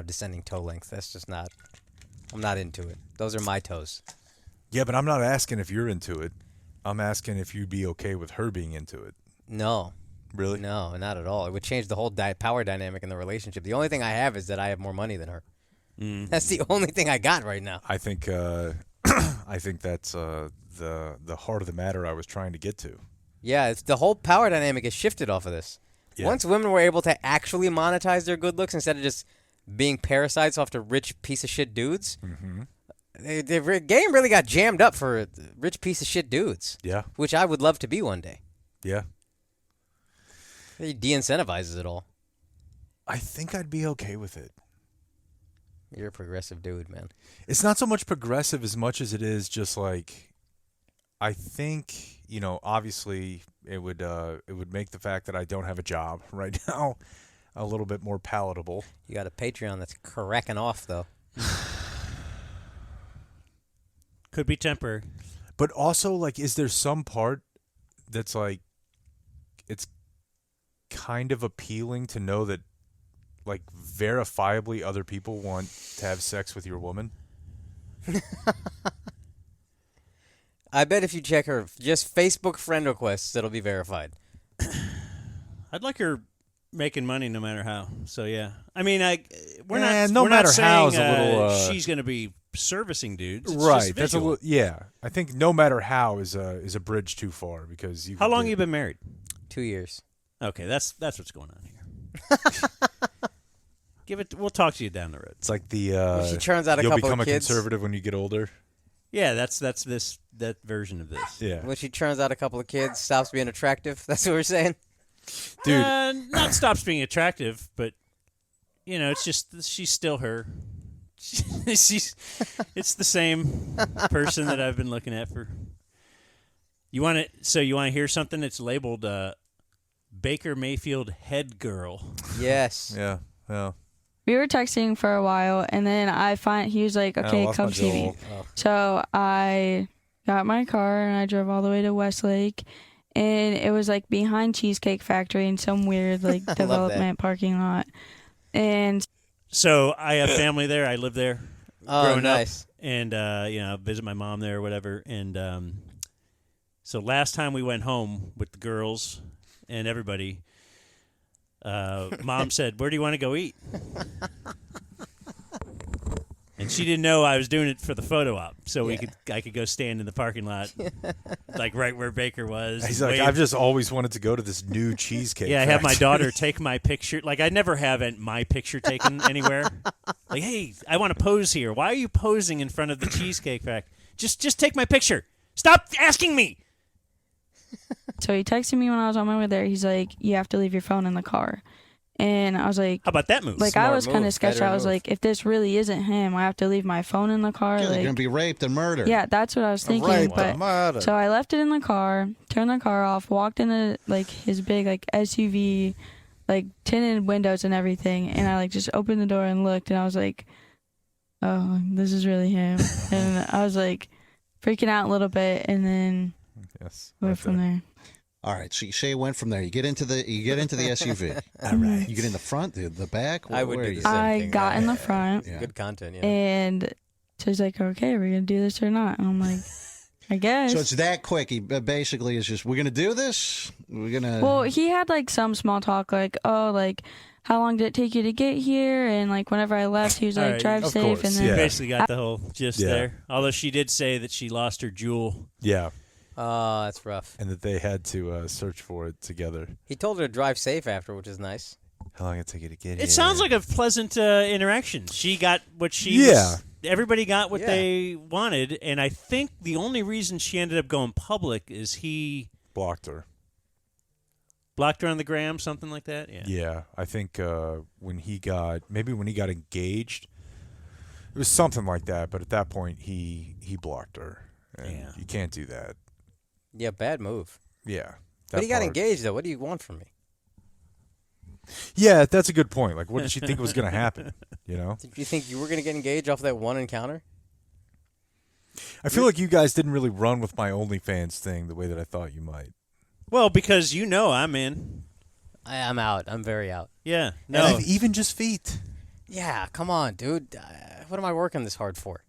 descending toe length. That's just not. I'm not into it. Those are my toes. Yeah, but I'm not asking if you're into it. I'm asking if you'd be okay with her being into it. No, Really? no, not at all. It would change the whole power dynamic in the relationship. The only thing I have is that I have more money than her. That's the only thing I got right now. I think I think that's the heart of the matter I was trying to get to. Yeah, it's the whole power dynamic has shifted off of this. Yeah. Once women were able to actually monetize their good looks instead of just being parasites off the rich piece of shit dudes, the game really got jammed up for rich piece of shit dudes, Yeah. which I would love to be one day. Yeah. It de-incentivizes it all. I think I'd be okay with it. You're a progressive dude, man. It's not so much progressive as much as it is just like, I think, obviously it would make the fact that I don't have a job right now a little bit more palatable. You got a Patreon that's cracking off, though. Could be temporary. But also, like, is there some part that's like, it's kind of appealing to know that, like, verifiably other people want to have sex with your woman? I bet if you check her just Facebook friend requests, it'll be verified. I'd like her making money no matter how. So yeah, I mean, we're Eh, not. no we're matter not saying, how is a little, she's going to be servicing dudes. It's Right. just That's a visual. little, yeah. I think no matter how is a bridge too far because you. How could long get- you been married? 2 years. Okay, that's what's going on here. Give it. We'll talk to you down the road. It's like the. she churns out a you'll couple become of a kids. conservative when you get older. Yeah, that's that version of this. Yeah, When she churns out a couple of kids, stops being attractive. That's what we're saying. dude. Not stops being attractive, but it's just she's still her. It's the same person that I've been looking at for. You want to? So you want to hear something that's labeled Baker Mayfield head girl? Yes. Yeah. Yeah. We were texting for a while, and then he was like, okay, lost my come see me. Joel. Oh. So I got my car, and I drove all the way to Westlake, and it was like behind Cheesecake Factory in some weird like development parking lot. And So I have family there. I live there. Oh, growing nice. up, and visit my mom there or whatever. And so last time we went home with the girls and everybody, Mom said, "Where do you want to go eat?" And she didn't know I was doing it for the photo op, so I could go stand in the parking lot, like right where Baker was. He's and like, wave. I've just always wanted to go to this new cheesecake. Yeah, I have my factory." daughter take my picture. Like, I never have my picture taken anywhere. Like, hey, I want to pose here. Why are you posing in front of the Cheesecake Factory? Just take my picture. Stop asking me. so he texted me when I was on my way there. He's like, you have to leave your phone in the car. And I was like, How about that move? I Smart was kind move, of sketched. better I was move. like, if this really isn't him, I have to leave my phone in the car. You're like, going to be raped and murdered. yeah, that's what I was thinking. Right, but murder. so I left it in the car, turned the car off, walked into like his big like SUV, like tinted windows and everything, and I like just opened the door and looked, and I was like, oh, this is really him. And I was like freaking out a little bit, and then Yes. went right from there. All right, so Shay went from there. You get into the SUV. All right. You get in the front, the back. I would Where do you- the same I thing. got in the front, Yeah. Good content, yeah. and so he's like, okay, are we gonna do this or not? And I'm like, I guess. So it's that quick. He basically is just, we're going to do this. We're going to. Well, he had like some small talk, like, oh, like, how long did it take you to get here? And like, whenever I left, he was All like, right, drive of safe. course, And then You yeah. basically got the whole gist Yeah. there. Although she did say that she lost her jewel. Yeah. Oh, that's rough. And that they had to search for it together. He told her to drive safe after, which is nice. How long did it take you to get here? It sounds like a pleasant interaction. She got what she Yeah. everybody got what Yeah. they wanted, and I think the only reason she ended up going public is he blocked her. blocked her on the gram, something like that. Yeah. Yeah, I think when he got engaged, it was something like that. But at that point, he blocked her. And Yeah. you can't do that. Yeah, bad move. Yeah, But that he got part. engaged, though. What do you want from me? Yeah, that's a good point. Like, what did she think was going to happen? You know, Did you think you were going to get engaged off that one encounter? I feel like you guys didn't really run with my OnlyFans thing the way that I thought you might. Well, because I'm in. I'm out. I'm very out. Yeah. No, No. even just feet. Yeah, come on, dude. What am I working this hard for?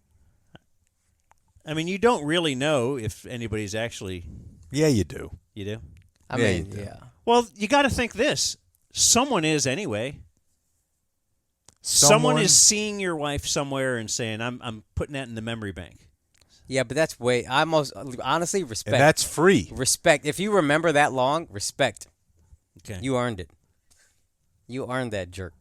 I mean, you don't really know if anybody's actually. Yeah, you do. You do. I Yeah, mean, you do. yeah. Well, you got to think this. Someone is anyway. Someone is seeing your wife somewhere and saying, "I'm putting that in the memory bank." Yeah, but that's way. I most honestly respect. and that's free. Respect. If you remember that long, respect. Okay. You earned it. You earned that jerk.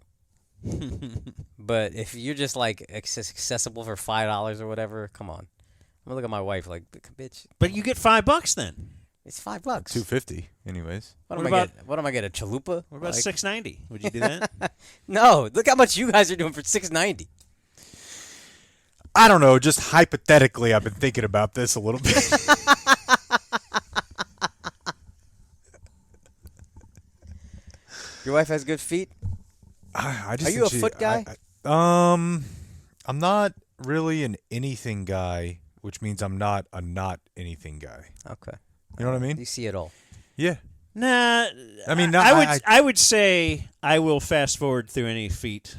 But if you're just like accessible for $5 or whatever, come on. I'm gonna look at my wife like, bitch. But you get $5 then. It's $5. $250, anyways. What What am I about- get? What am I get? A chalupa? What about Like- $6.90? Would you do that? No. Look how much you guys are doing for $6.90. I don't know. Just hypothetically, I've been thinking about this a little bit. Your wife has good feet. I just Are you think a foot guy? I'm not really an anything guy, which means I'm not a not anything guy. Okay. You know what I You mean? see it all. Yeah. Nah. I mean, I would say I will fast forward through any feet.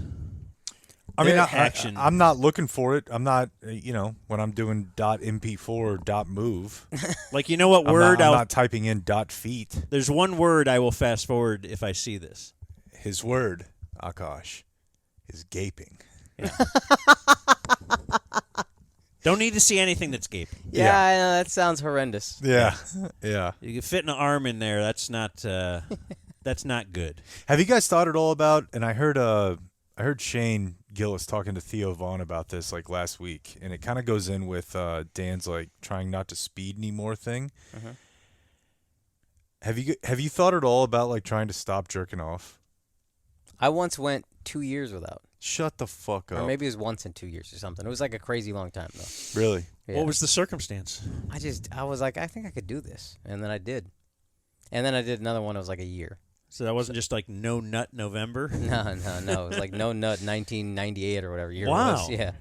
I mean, action. I'm not looking for it. I'm not, when I'm doing .mp4 or .move. Like, you know what I'm word I'm I'll not typing in .feet. There's one word I will fast forward if I see this. His word, Akaash, is gaping. Don't need to see anything that's gaping. Yeah, Yeah. I know, that sounds horrendous. Yeah, yeah. You can fit an arm in there. That's not that's not good. Have you guys thought at all about? And I heard Shane Gillis talking to Theo Vaughn about this like last week, and it kind of goes in with Dan's like trying not to speed anymore thing. Uh-huh. Have you thought at all about like trying to stop jerking off? I once went 2 years without. Shut the fuck up. Or maybe it was once in 2 years or something. It was like a crazy long time though. Really? Yeah. What was the circumstance? I was like, I think I could do this, and then I did. And then I did another one. It was like a year. So that wasn't just like No Nut November? No. It was like No Nut 1998 or whatever year Wow. it was. Yeah.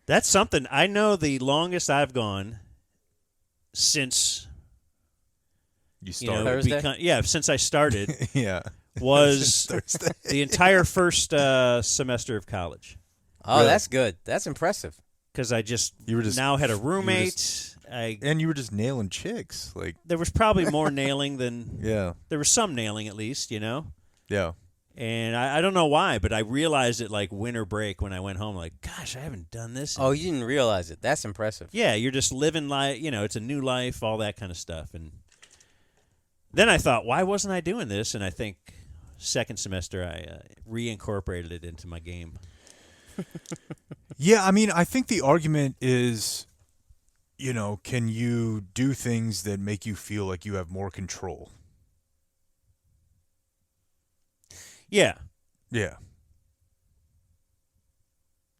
That's something. I know the longest I've gone since You started. Thursday? since I started Yeah. was Thursday. the entire first semester of college. Oh, Really? that's good. That's impressive. Because I just You were just- now had a you were roommate. And you were just nailing chicks. Like, There was probably more nailing than yeah. there was some nailing at least, Yeah. And I don't know why, but I realized it like winter break when I went home. Like, gosh, I haven't done this. Oh, you didn't realize it. That's impressive. Yeah, you're just living life. It's a new life, all that kind of stuff. And then I thought, why wasn't I doing this? And I think second semester I reincorporated it into my game. Yeah, I mean, I think the argument is, can you do things that make you feel like you have more control? Yeah. Yeah.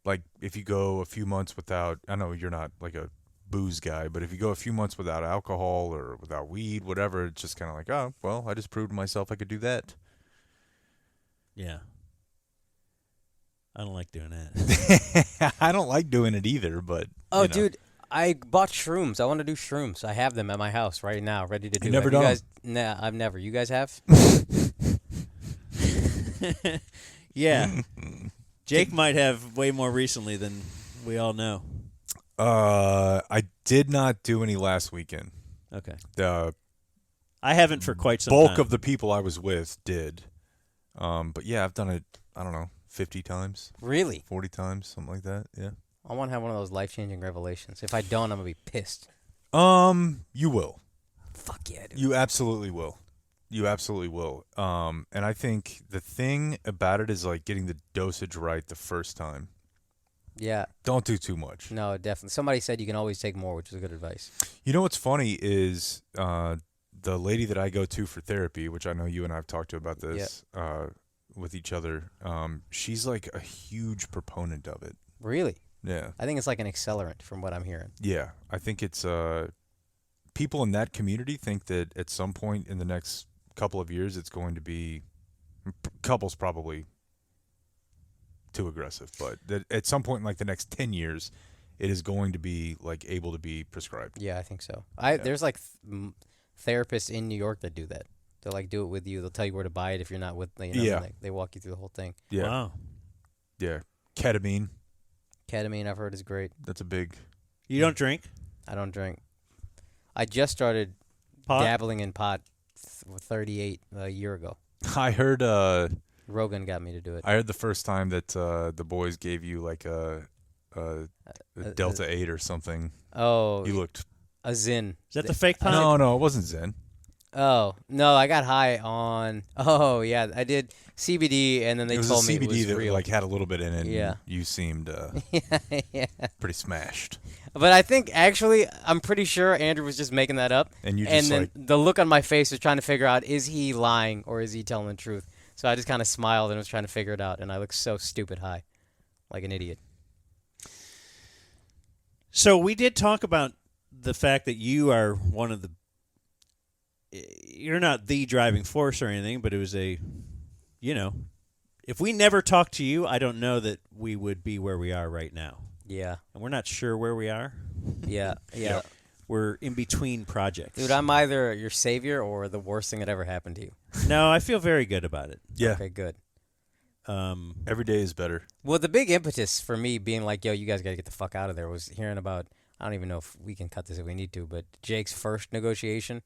Like, if you go a few months without, I know you're not like a booze guy, but if you go a few months without alcohol or without weed, whatever, it's just kind of like, oh, well, I just proved to myself I could do that. Yeah. I don't like doing that. I don't like doing it either, but. Oh, dude, I bought shrooms. I want to do shrooms. I have them at my house right now, ready to do. never Have done you guys? Nah, I've never. You guys have? Yeah. Jake might have way more recently than we all know. I did not do any last weekend. Okay. The I haven't for quite some bulk time. of the people I was with did. But yeah, I've done it, I don't know, 50 times. Really? 40 times, something like that, yeah. I want to have one of those life-changing revelations. If I don't, I'm going to be pissed. You will. Fuck yeah, dude. You absolutely will. You absolutely will. And I think the thing about it is like getting the dosage right the first time. Yeah. Don't do too much. No, definitely. Somebody said you can always take more, which is good advice. You know what's funny is the lady that I go to for therapy, which I know you and I have talked to about this with each other, she's like a huge proponent of it. Really? Yeah. I think it's like an accelerant from what I'm hearing. Yeah. I think it's people in that community think that at some point in the next couple of years it's going to be couples probably too aggressive, but that at some point in like the next 10 years it is going to be like able to be prescribed. Yeah, I think so. There's like therapists in New York that do that. They'll like do it with you. They'll tell you where to buy it if you're not with. Yeah. They walk you through the whole thing. Yeah. Wow. Yeah. Ketamine. Ketamine, I've heard, is great. That's a big. You don't drink? I don't drink. I just started Pot? dabbling in pot 38 a year ago. I heard. Rogan got me to do it. I heard the first time that the boys gave you like a Delta 8 or something. Oh, You looked. a Zyn. Is that the fake pot? No, it wasn't Zen. Oh no, I got high on. Oh yeah, I did CBD, and then they It was told a me CBD it was that real. like had a little bit in it. and Yeah. You seemed yeah. pretty smashed. But I think actually, I'm pretty sure Andrew was just making that up. And you and just then like. the look on my face was trying to figure out, is he lying or is he telling the truth? So I just kind of smiled and was trying to figure it out, and I looked so stupid high, like an idiot. So we did talk about the fact that you are one of the. You're not the driving force or anything, but it was a, if we never talked to you, I don't know that we would be where we are right now. Yeah, And we're not sure where we are. yeah. We're in between projects. Dude, I'm either your savior or the worst thing that ever happened to you. No, I feel very good about it. Yeah. Okay, good. Every day is better. Well, the big impetus for me being like, yo, you guys got to get the fuck out of there was hearing about, I don't even know if we can cut this if we need to, but Jake's first negotiation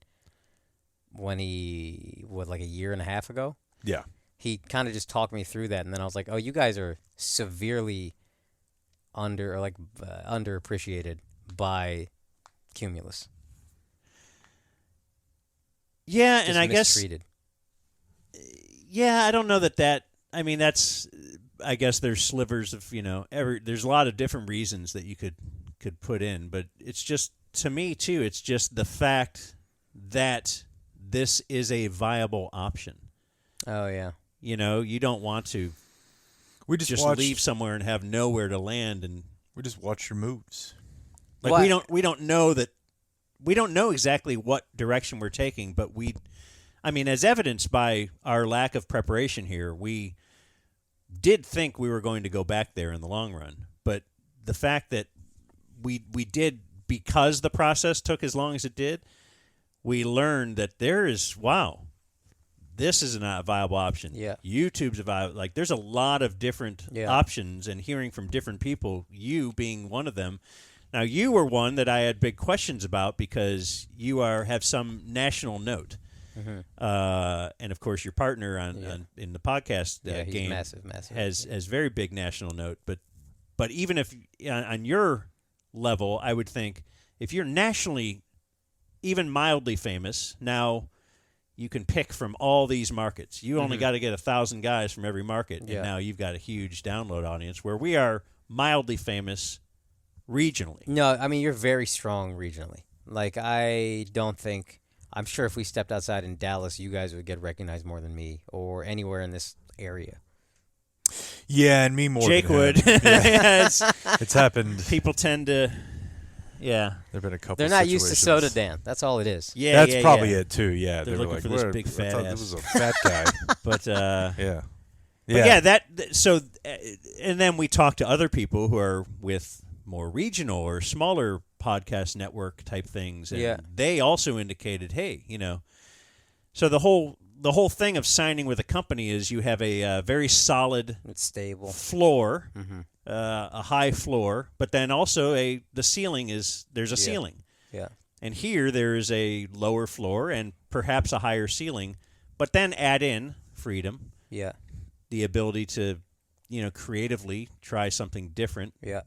when like a year and a half ago? Yeah. He kind of just talked me through that, and then I was like, oh, you guys are severely underappreciated by Cumulus. Yeah, Just and I guess. mistreated. Yeah, I don't know that. I mean, that's. I guess there's slivers of there's a lot of different reasons that you could put in, but it's just to me too. It's just the fact that this is a viable option. Oh yeah. You don't want to. We just just watch- leave somewhere and have nowhere to land, and We just watch your moves. like What? we don't know that we don't know exactly what direction we're taking, but as evidenced by our lack of preparation here, we did think we were going to go back there in the long run. But the fact that we did, because the process took as long as it did, we learned that this is not a viable option. Yeah. YouTube's a viable. Like, there's a lot of different options, and hearing from different people, you being one of them. Now, you were one that I had big questions about because you have some national note. And of course, your partner in the podcast he's game massive. has very big national note. But even if on your level, I would think if you're nationally even mildly famous, now you can pick from all these markets. You only got to get 1,000 guys from every market, and now you've got a huge download audience. Where we are mildly famous regionally. No, I mean, you're very strong regionally. Like, I don't think. I'm sure if we stepped outside in Dallas, you guys would get recognized more than me or anywhere in this area. Yeah, and me more Jake than would. him. Yeah. Yes. It's happened. People tend to, There've been a couple. They're not used to soda, situations. Dan. That's all it is. Yeah, That's probably it too. Yeah, They're they were looking like, for this "Where- big I fat thought ass." This was a fat guy. But Yeah. But and then we talk to other people who are with more regional or smaller podcast network type things, and they also indicated, hey, so the whole thing of signing with a company is you have a very solid, It's stable floor, a high floor, but then also the ceiling there's a ceiling. Yeah. And here there is a lower floor and perhaps a higher ceiling, but then add in freedom. Yeah. The ability to, creatively try something different. Yeah.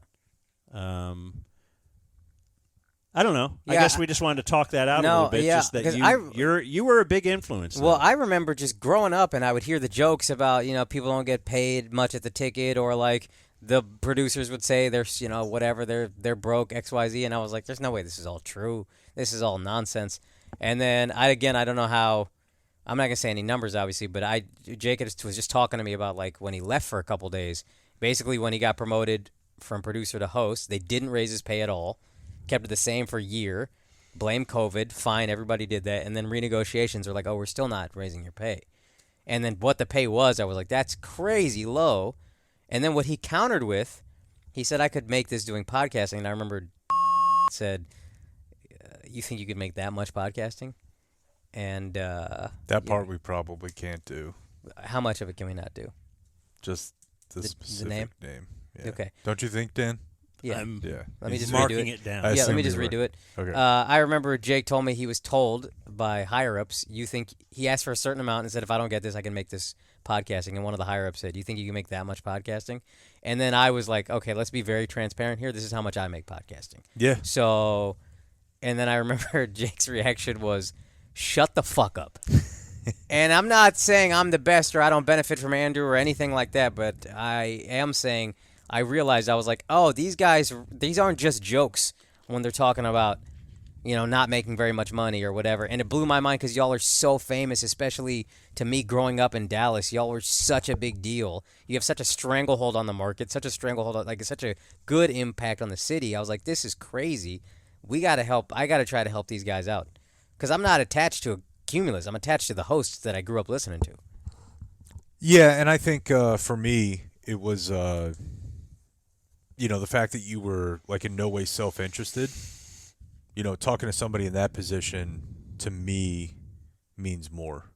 I don't know. I Yeah, guess we just wanted to talk that out a little bit. yeah, Just that 'cause you were a big influence. Well, I remember just growing up, and I would hear the jokes about, people don't get paid much at the ticket, or like the producers would say they're, whatever, they're broke, XYZ, and I was like, there's no way this is all true. This is all nonsense. And then I don't know how. I'm not gonna say any numbers, obviously, but Jake was just talking to me about like when he left for a couple days. Basically, when he got promoted from producer to host, they didn't raise his pay at all, kept it the same for a year. Blame COVID, fine, everybody did that, and then renegotiations are like, oh, we're still not raising your pay. And then what the pay was, I was like, that's crazy low. And then what he countered with, he said I could make this doing podcasting, and I remember said, you think you could make that much podcasting? And that part we probably can't do. How much of it can we not do? Just the specific name. Yeah. Okay. Don't you think, Dan? Yeah. Yeah. Let me just marking redo it down. I Yeah, let me assumed just you were. redo it. Okay. I remember Jake told me he was told by higher-ups, he asked for a certain amount and said, if I don't get this, I can make this podcasting. And one of the higher-ups said, you think you can make that much podcasting? And then I was like, okay, let's be very transparent here. This is how much I make podcasting. Yeah. So, and then I remember Jake's reaction was, shut the fuck up. And I'm not saying I'm the best or I don't benefit from Andrew or anything like that, but I am saying I realized, I was like, oh, these aren't just jokes when they're talking about, not making very much money or whatever. And it blew my mind because y'all are so famous, especially to me growing up in Dallas. Y'all were such a big deal. You have such a stranglehold on the market, such a good impact on the city. I was like, this is crazy. We got to help. I got to try to help these guys out. Because I'm not attached to a Cumulus. I'm attached to the hosts that I grew up listening to. Yeah, and I think for me, it was, the fact that you were, like, in no way self-interested. Talking to somebody in that position, to me, means more.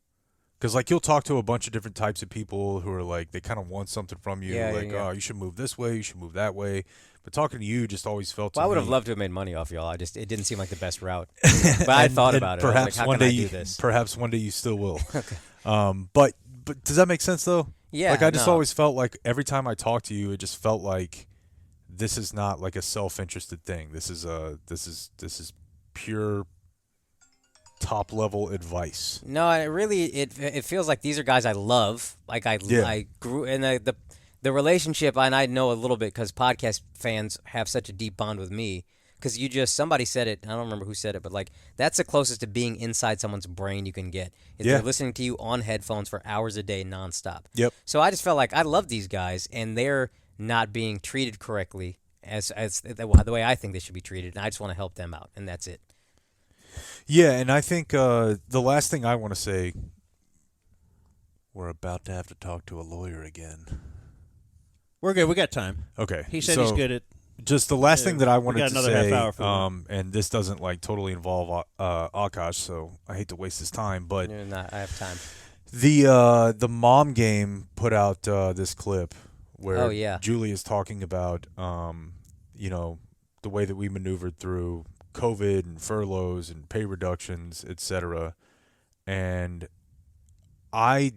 Because, like, you'll talk to a bunch of different types of people who are, like, they kind of want something from you. Yeah, like, yeah. oh, you should move this way, you should move that way. But talking to you just always felt Well, I would have me- loved to have made money off y'all. It didn't seem like the best route. But I thought about it. I was Perhaps like, how one can day I do this? Perhaps one day you still will. But does that make sense though? Yeah. Like I just no. always felt like every time I talk to you, it just felt like this is not like a self-interested thing. This is pure top level advice. No, it feels like these are guys I love. Like I grew in the relationship, and I know a little bit because podcast fans have such a deep bond with me because somebody said it. I don't remember who said it, but like that's the closest to being inside someone's brain you can get. Is Yeah. they're listening to you on headphones for hours a day nonstop. Yep. So I just felt like I love these guys, and they're not being treated correctly as the way I think they should be treated, and I just want to help them out, and that's it. Yeah, and I think the last thing I want to say, we're about to have to talk to a lawyer again. We're good. We got time. Okay. He said so he's good at. Just the last thing that I wanted got to another say, half hour for him. and this doesn't like totally involve Akaash, so I hate to waste his time, but I have time. the mom game put out this clip where Oh, yeah. Julie is talking about the way that we maneuvered through COVID and furloughs and pay reductions, etc. And I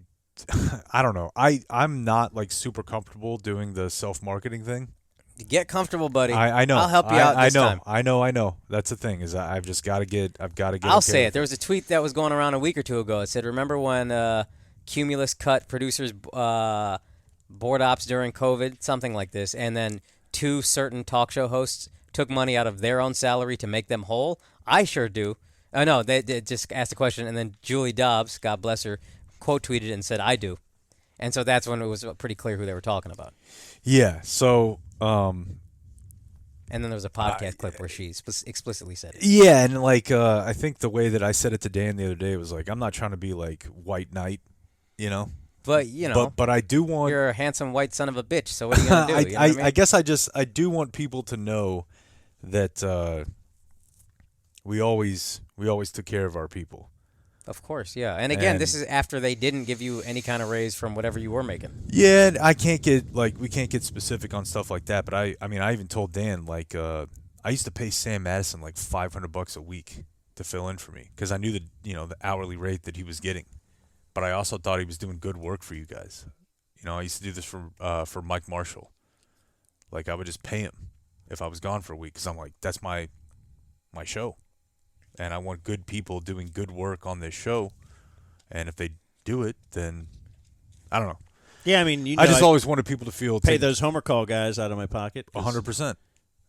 don't know. I'm not like super comfortable doing the self-marketing thing. Get comfortable, buddy. I know. I'll help you out this time. I know. That's the thing is I've just got to get. I'll say it. There was a tweet that was going around a week or two ago. It said, "Remember when Cumulus cut producers' board ops during COVID, something like this, and then 2 certain talk show hosts took money out of their own salary to make them whole? I sure do." No, they just asked a question, and then Julie Dobbs, God bless her, quote tweeted and said, "I do," and so that's when it was pretty clear who they were talking about. Yeah. So. And then there was a podcast clip where she explicitly said it. Yeah, and like I think the way that I said it to Dan the other day was like, I'm not trying to be like white knight, you know. But you know, but I do want. You're a handsome white son of a bitch. So what are you gonna do? You know what I mean? I guess I do want people to know that we always took care of our people. Of course, yeah. And again, this is after they didn't give you any kind of raise from whatever you were making. Yeah, and we can't get specific on stuff like that. But I mean, I even told Dan like I used to pay Sam Madison like $500 a week to fill in for me because I knew the hourly rate that he was getting. But I also thought he was doing good work for you guys. You know, I used to do this for Mike Marshall. Like I would just pay him if I was gone for a week because I'm like, that's my show. And I want good people doing good work on this show. And if they do it, then I don't know. Yeah, I mean, I just always wanted people to feel pay those Homer call guys out of my pocket. 100%.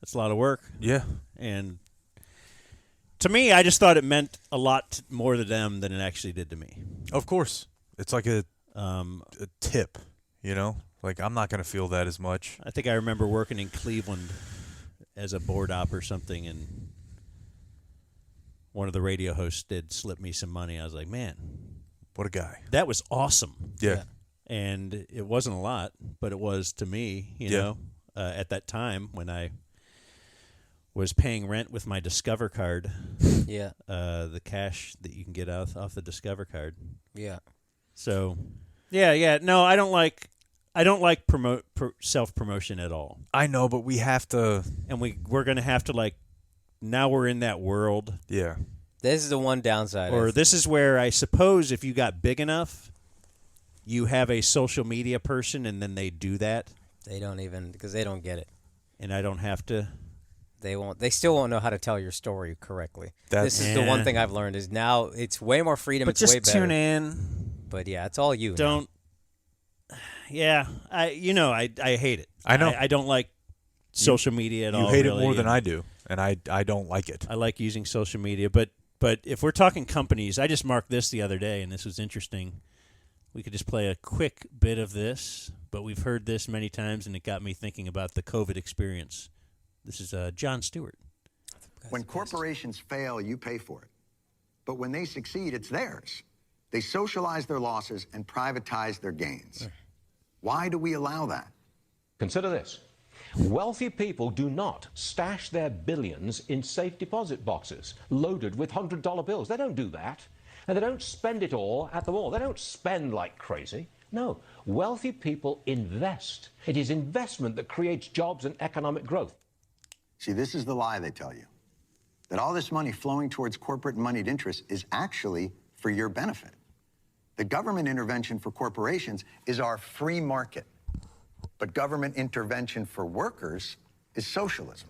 That's a lot of work. Yeah. And to me, I just thought it meant a lot more to them than it actually did to me. Of course. It's like a tip, you know? Like I'm not going to feel that as much. I think I remember working in Cleveland as a board op or something, and one of the radio hosts did slip me some money. I was like, man, what a guy. That was awesome. Yeah. And it wasn't a lot, but it was to me, you know, at that time when I was paying rent with my Discover card. Yeah. The cash that you can get off the Discover card. Yeah. So, yeah. No, I don't like self-promotion at all. I know, but we have to. And we're going to have to like, now we're in that world. Yeah. This is the one downside. Or this is where I suppose if you got big enough, you have a social media person and then they do that. They don't even, because they don't get it. And I don't have to. They still won't know how to tell your story correctly. This is the one thing I've learned is now it's way more freedom. But it's way just better. tune in. But yeah, it's all you. Don't. Yeah, I hate it. I know. I don't like social media at all. You hate really, it more than I do, and I don't like it. I like using social media, but if we're talking companies, I just marked this the other day, and this was interesting. We could just play a quick bit of this, but we've heard this many times, and it got me thinking about the COVID experience. This is Jon Stewart. When corporations fail, you pay for it. But when they succeed, it's theirs. They socialize their losses and privatize their gains. Why do we allow that? Consider this. Wealthy people do not stash their billions in safe deposit boxes loaded with $100 bills. They don't do that. And they don't spend it all at the mall. They don't spend like crazy. No, wealthy people invest. It is investment that creates jobs and economic growth. See, this is the lie they tell you. That all this money flowing towards corporate moneyed interests is actually for your benefit. The government intervention for corporations is our free market. But government intervention for workers is socialism.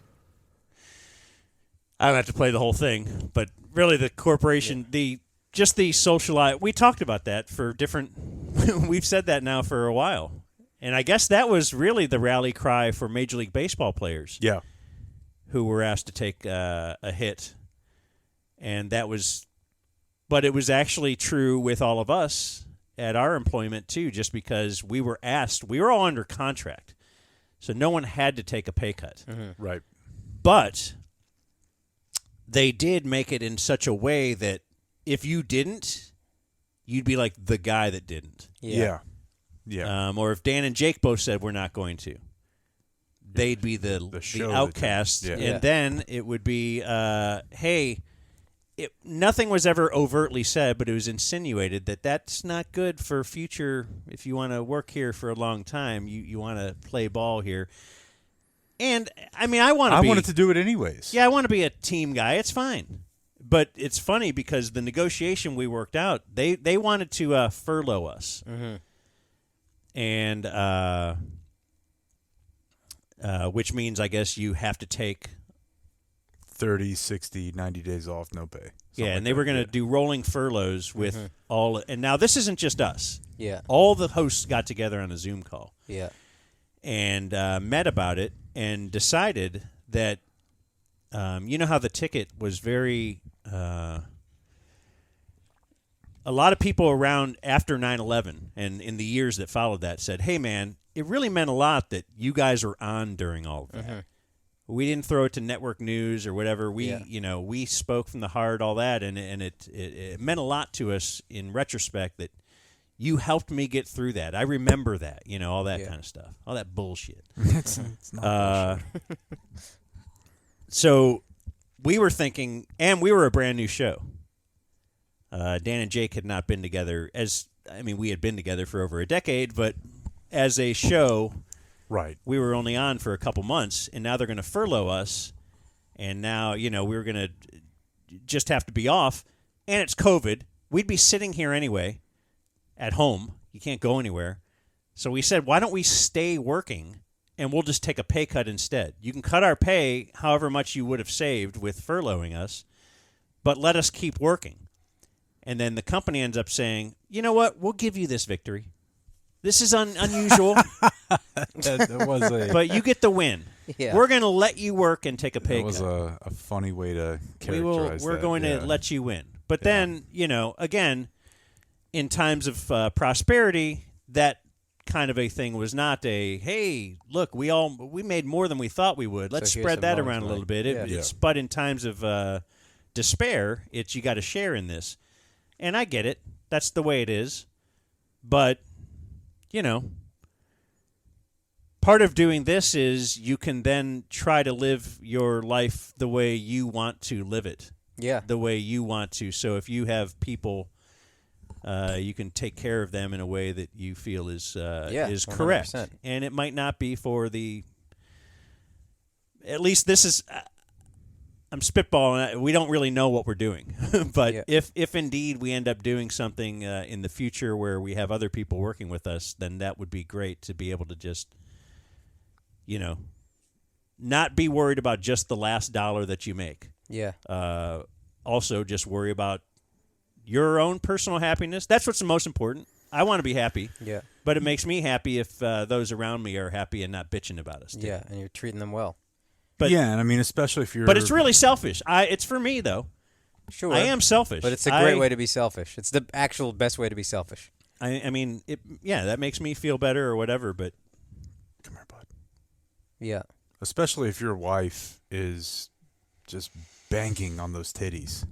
I don't have to play the whole thing, but really the corporation, the socialize. We talked about that for different. We've said that now for a while, and I guess that was really the rally cry for Major League Baseball players. Yeah. who were asked to take a hit, and that was, but it was actually true with all of us at our employment too, just because we were asked, we were all under contract, so no one had to take a pay cut. Right. But they did make it in such a way that if you didn't, you'd be like the guy that didn't. Yeah. Or if Dan and Jake both said we're not going to, they'd be the show that outcast. did. And then it would be, hey, nothing was ever overtly said, but it was insinuated that that's not good for future. If you want to work here for a long time, you want to play ball here. And, I mean, I wanted to do it anyways. Yeah, I want to be a team guy. It's fine. But it's funny because the negotiation we worked out, they wanted to furlough us. And which means, I guess, you have to take 30, 60, 90 days off, no pay. Yeah, and they were going to do rolling furloughs with all. And now this isn't just us. Yeah. All the hosts got together on a Zoom call. Yeah. And met about it and decided that, you know how the ticket was very. A lot of people around after 9/11 and in the years that followed that said, hey, man, it really meant a lot that you guys were on during all of that. We didn't throw it to network news or whatever. We spoke from the heart, all that, and it meant a lot to us in retrospect that you helped me get through that. I remember that, all that kind of stuff, all that bullshit. It's not bullshit. So we were thinking, and we were a brand new show. Dan and Jake had not been together we had been together for over a decade, but as a show, right, we were only on for a couple months, and now they're going to furlough us, and now, we were going to just have to be off, and it's COVID. We'd be sitting here anyway at home. You can't go anywhere. So we said, why don't we stay working, and we'll just take a pay cut instead. You can cut our pay however much you would have saved with furloughing us, but let us keep working. And then the company ends up saying, you know what, we'll give you this victory. This is unusual, that was but you get the win. Yeah. We're going to let you work and take a pay That was cut. a funny way to characterize We're that. going to let you win. But then, again, in times of prosperity, that kind of a thing was not a, hey, look, we made more than we thought we would. Let's So here's spread some that bonus around a money. little bit. Yeah. But in times of despair, it's you got to share in this. And I get it. That's the way it is. But, part of doing this is you can then try to live your life the way you want to live it. Yeah. The way you want to. So if you have people, you can take care of them in a way that you feel is correct. 100%. And it might not be for at least this is, I'm spitballing. We don't really know what we're doing. But if indeed we end up doing something in the future where we have other people working with us, then that would be great to be able to just, not be worried about just the last dollar that you make. Yeah. Also, just worry about your own personal happiness. That's what's the most important. I want to be happy. Yeah. But it makes me happy if those around me are happy and not bitching about us. Too. Yeah, and you're treating them well. But, yeah, and I mean, especially if you're... But it's really selfish. It's for me, though. Sure. I am selfish. But it's a great way to be selfish. It's the actual best way to be selfish. I mean, that makes me feel better or whatever, but... Come here, bud. Yeah. Especially if your wife is just banging on those titties.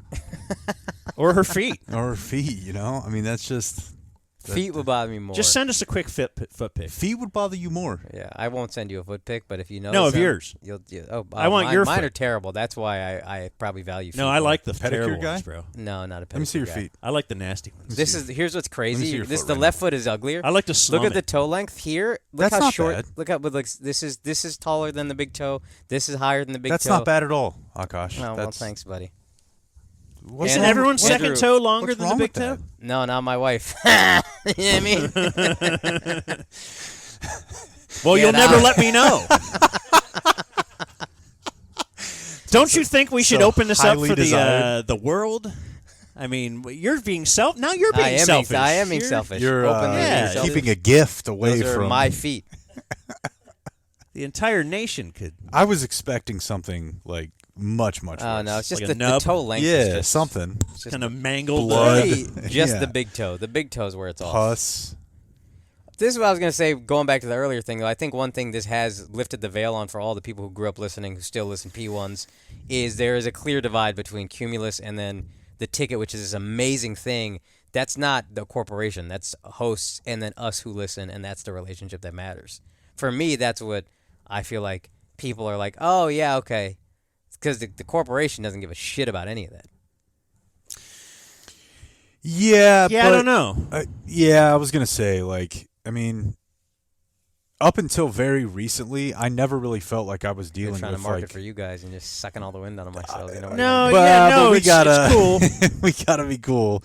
Or her feet. Or her feet, I mean, that's just... Feet would bother me more. Just send us a quick foot pic. Feet would bother you more. Yeah, I won't send you a foot pic, but if you know... No, of yours. I want your Mine foot. are terrible. That's why I probably value feet. No, I like the pedicure terrible guy? ones, bro. No, not a pedicure Let me see your guy. feet. I like the nasty ones. Here's what's see crazy. your The foot right left foot is uglier. I like to slum look at it. the toe length here. Look That's how not short. bad. Look how this is taller than the big toe. This is higher than the big That's toe. not bad at all, Akaash. Oh, well, That's, thanks, buddy. what's Isn't wrong- everyone's what- second toe longer what's than the wrong big with toe? that? No, not my wife. You know what I mean? Well, Yeah, you'll no. never let me know. Don't you think we should So open this up highly for desired. the world? I mean, you're being now you're being selfish. I am being You're- selfish. You're Open yeah, yourself. keeping a gift away Those are from... my feet. The entire nation could. I was expecting something like much worse. Oh no, it's just Like a the nub? toe length. Yeah, is just, something. it's just Kind of mangled. blood. Really, just Yeah. the big toe. The big toe is where it's off. Pus. This is what I was going to say, going back to the earlier thing, though. I think one thing this has lifted the veil on for all the people who grew up listening, who still listen P1s, is there is a clear divide between Cumulus and then the ticket, which is this amazing thing. That's not the corporation. That's hosts and then us who listen, and that's the relationship that matters. For me, that's what I feel like people are like, oh, yeah, okay. Because the corporation doesn't give a shit about any of that. Yeah, Yeah, I don't know. Yeah, I was gonna say, like, I mean, up until very recently, I never really felt like I was They're dealing trying to with market like. for you guys and just sucking all the wind out of myself. You know what I No, mean? yeah, no, but we it's gotta, cool. we gotta be cool.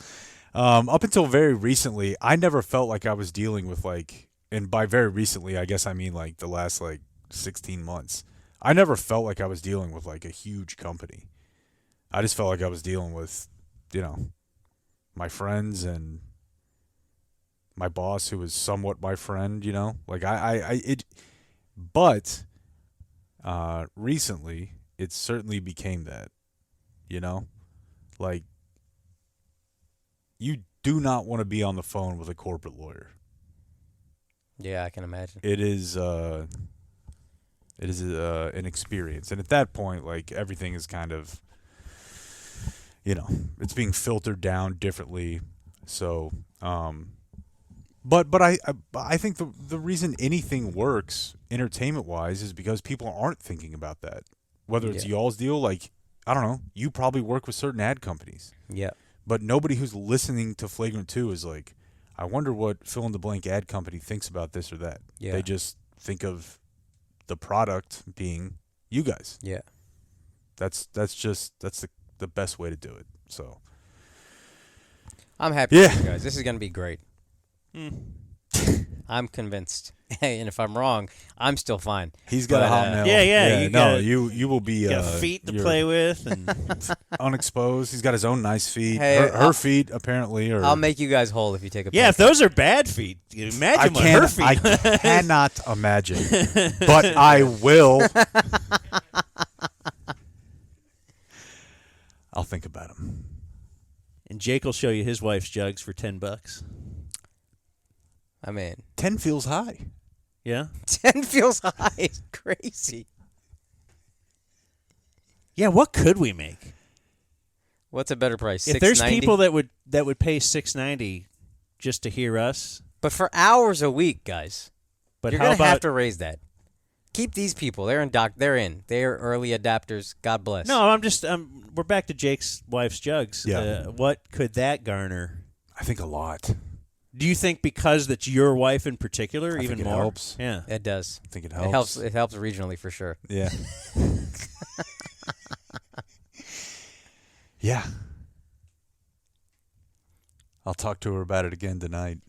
Up until very recently, I never felt like I was dealing with like, and by very recently, I guess I mean like the last like 16 months. I never felt like I was dealing with like a huge company. I just felt like I was dealing with, my friends and my boss, who was somewhat my friend. Like but recently it certainly became that. Like, you do not want to be on the phone with a corporate lawyer. Yeah, I can imagine. It is an experience, and at that point, like, everything is kind of, it's being filtered down differently. So, but I think the reason anything works entertainment wise is because people aren't thinking about that. Whether it's y'all's deal, like, I don't know, you probably work with certain ad companies. Yeah. But nobody who's listening to Flagrant 2 is like, I wonder what fill-in-the-blank ad company thinks about this or that. Yeah. They just think of the product being you guys. Yeah. That's the best way to do it. So I'm happy Yeah. for you guys. This is going to be great. I'm convinced. And if I'm wrong, I'm still fine. he's got a hot mail. Yeah, you will be got feet to play with and unexposed. He's got his own nice feet. Hey, her feet apparently are. I'll make you guys whole if you take a yeah, if those are bad feet, imagine what her feet. I cannot imagine, but I will. I'll think about him. And Jake will show you his wife's jugs for $10. I mean, 10 feels high. Yeah. 10 feels high. It's crazy. Yeah. What could we make? What's a better price? If there's $6.90? people that would pay $6.90 just to hear us, But for hours a week, guys. but You're how going to about have to raise that. Keep these people. They're in. They're early adapters. God bless. No, we're back to Jake's wife's jugs. Yeah. What could that garner? I think a lot. Do you think because that's your wife in particular, I even think it more? helps. Yeah. It does. I think it It helps. helps regionally for sure. Yeah. Yeah. I'll talk to her about it again tonight.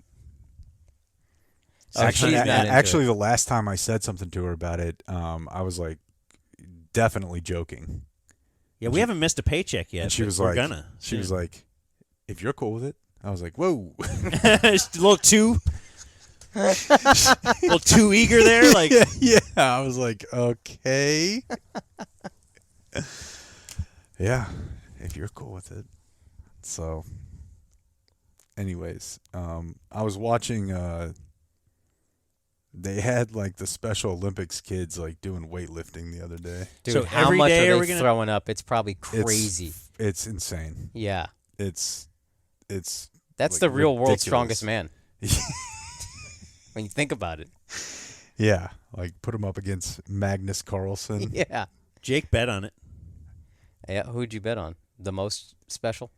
So she's not into Actually, it. the last time I said something to her about it, I was like, definitely joking. Yeah, we haven't missed a paycheck yet. And she but was we're like, gonna. she was like, if you're cool with it, I was like, whoa. Just a little too eager there. Like, yeah. I was like, okay. Yeah, if you're cool with it. So, anyways, I was watching. They had like the Special Olympics kids like doing weightlifting the other day. Dude, So how every much day are are they we gonna- throwing up? It's probably crazy. It's insane. Yeah. It's That's like, the real world's ridiculous. strongest man. When you think about it. Yeah, like put him up against Magnus Carlsen. Yeah. Jake bet on it. Yeah. Who'd you bet on? The most special?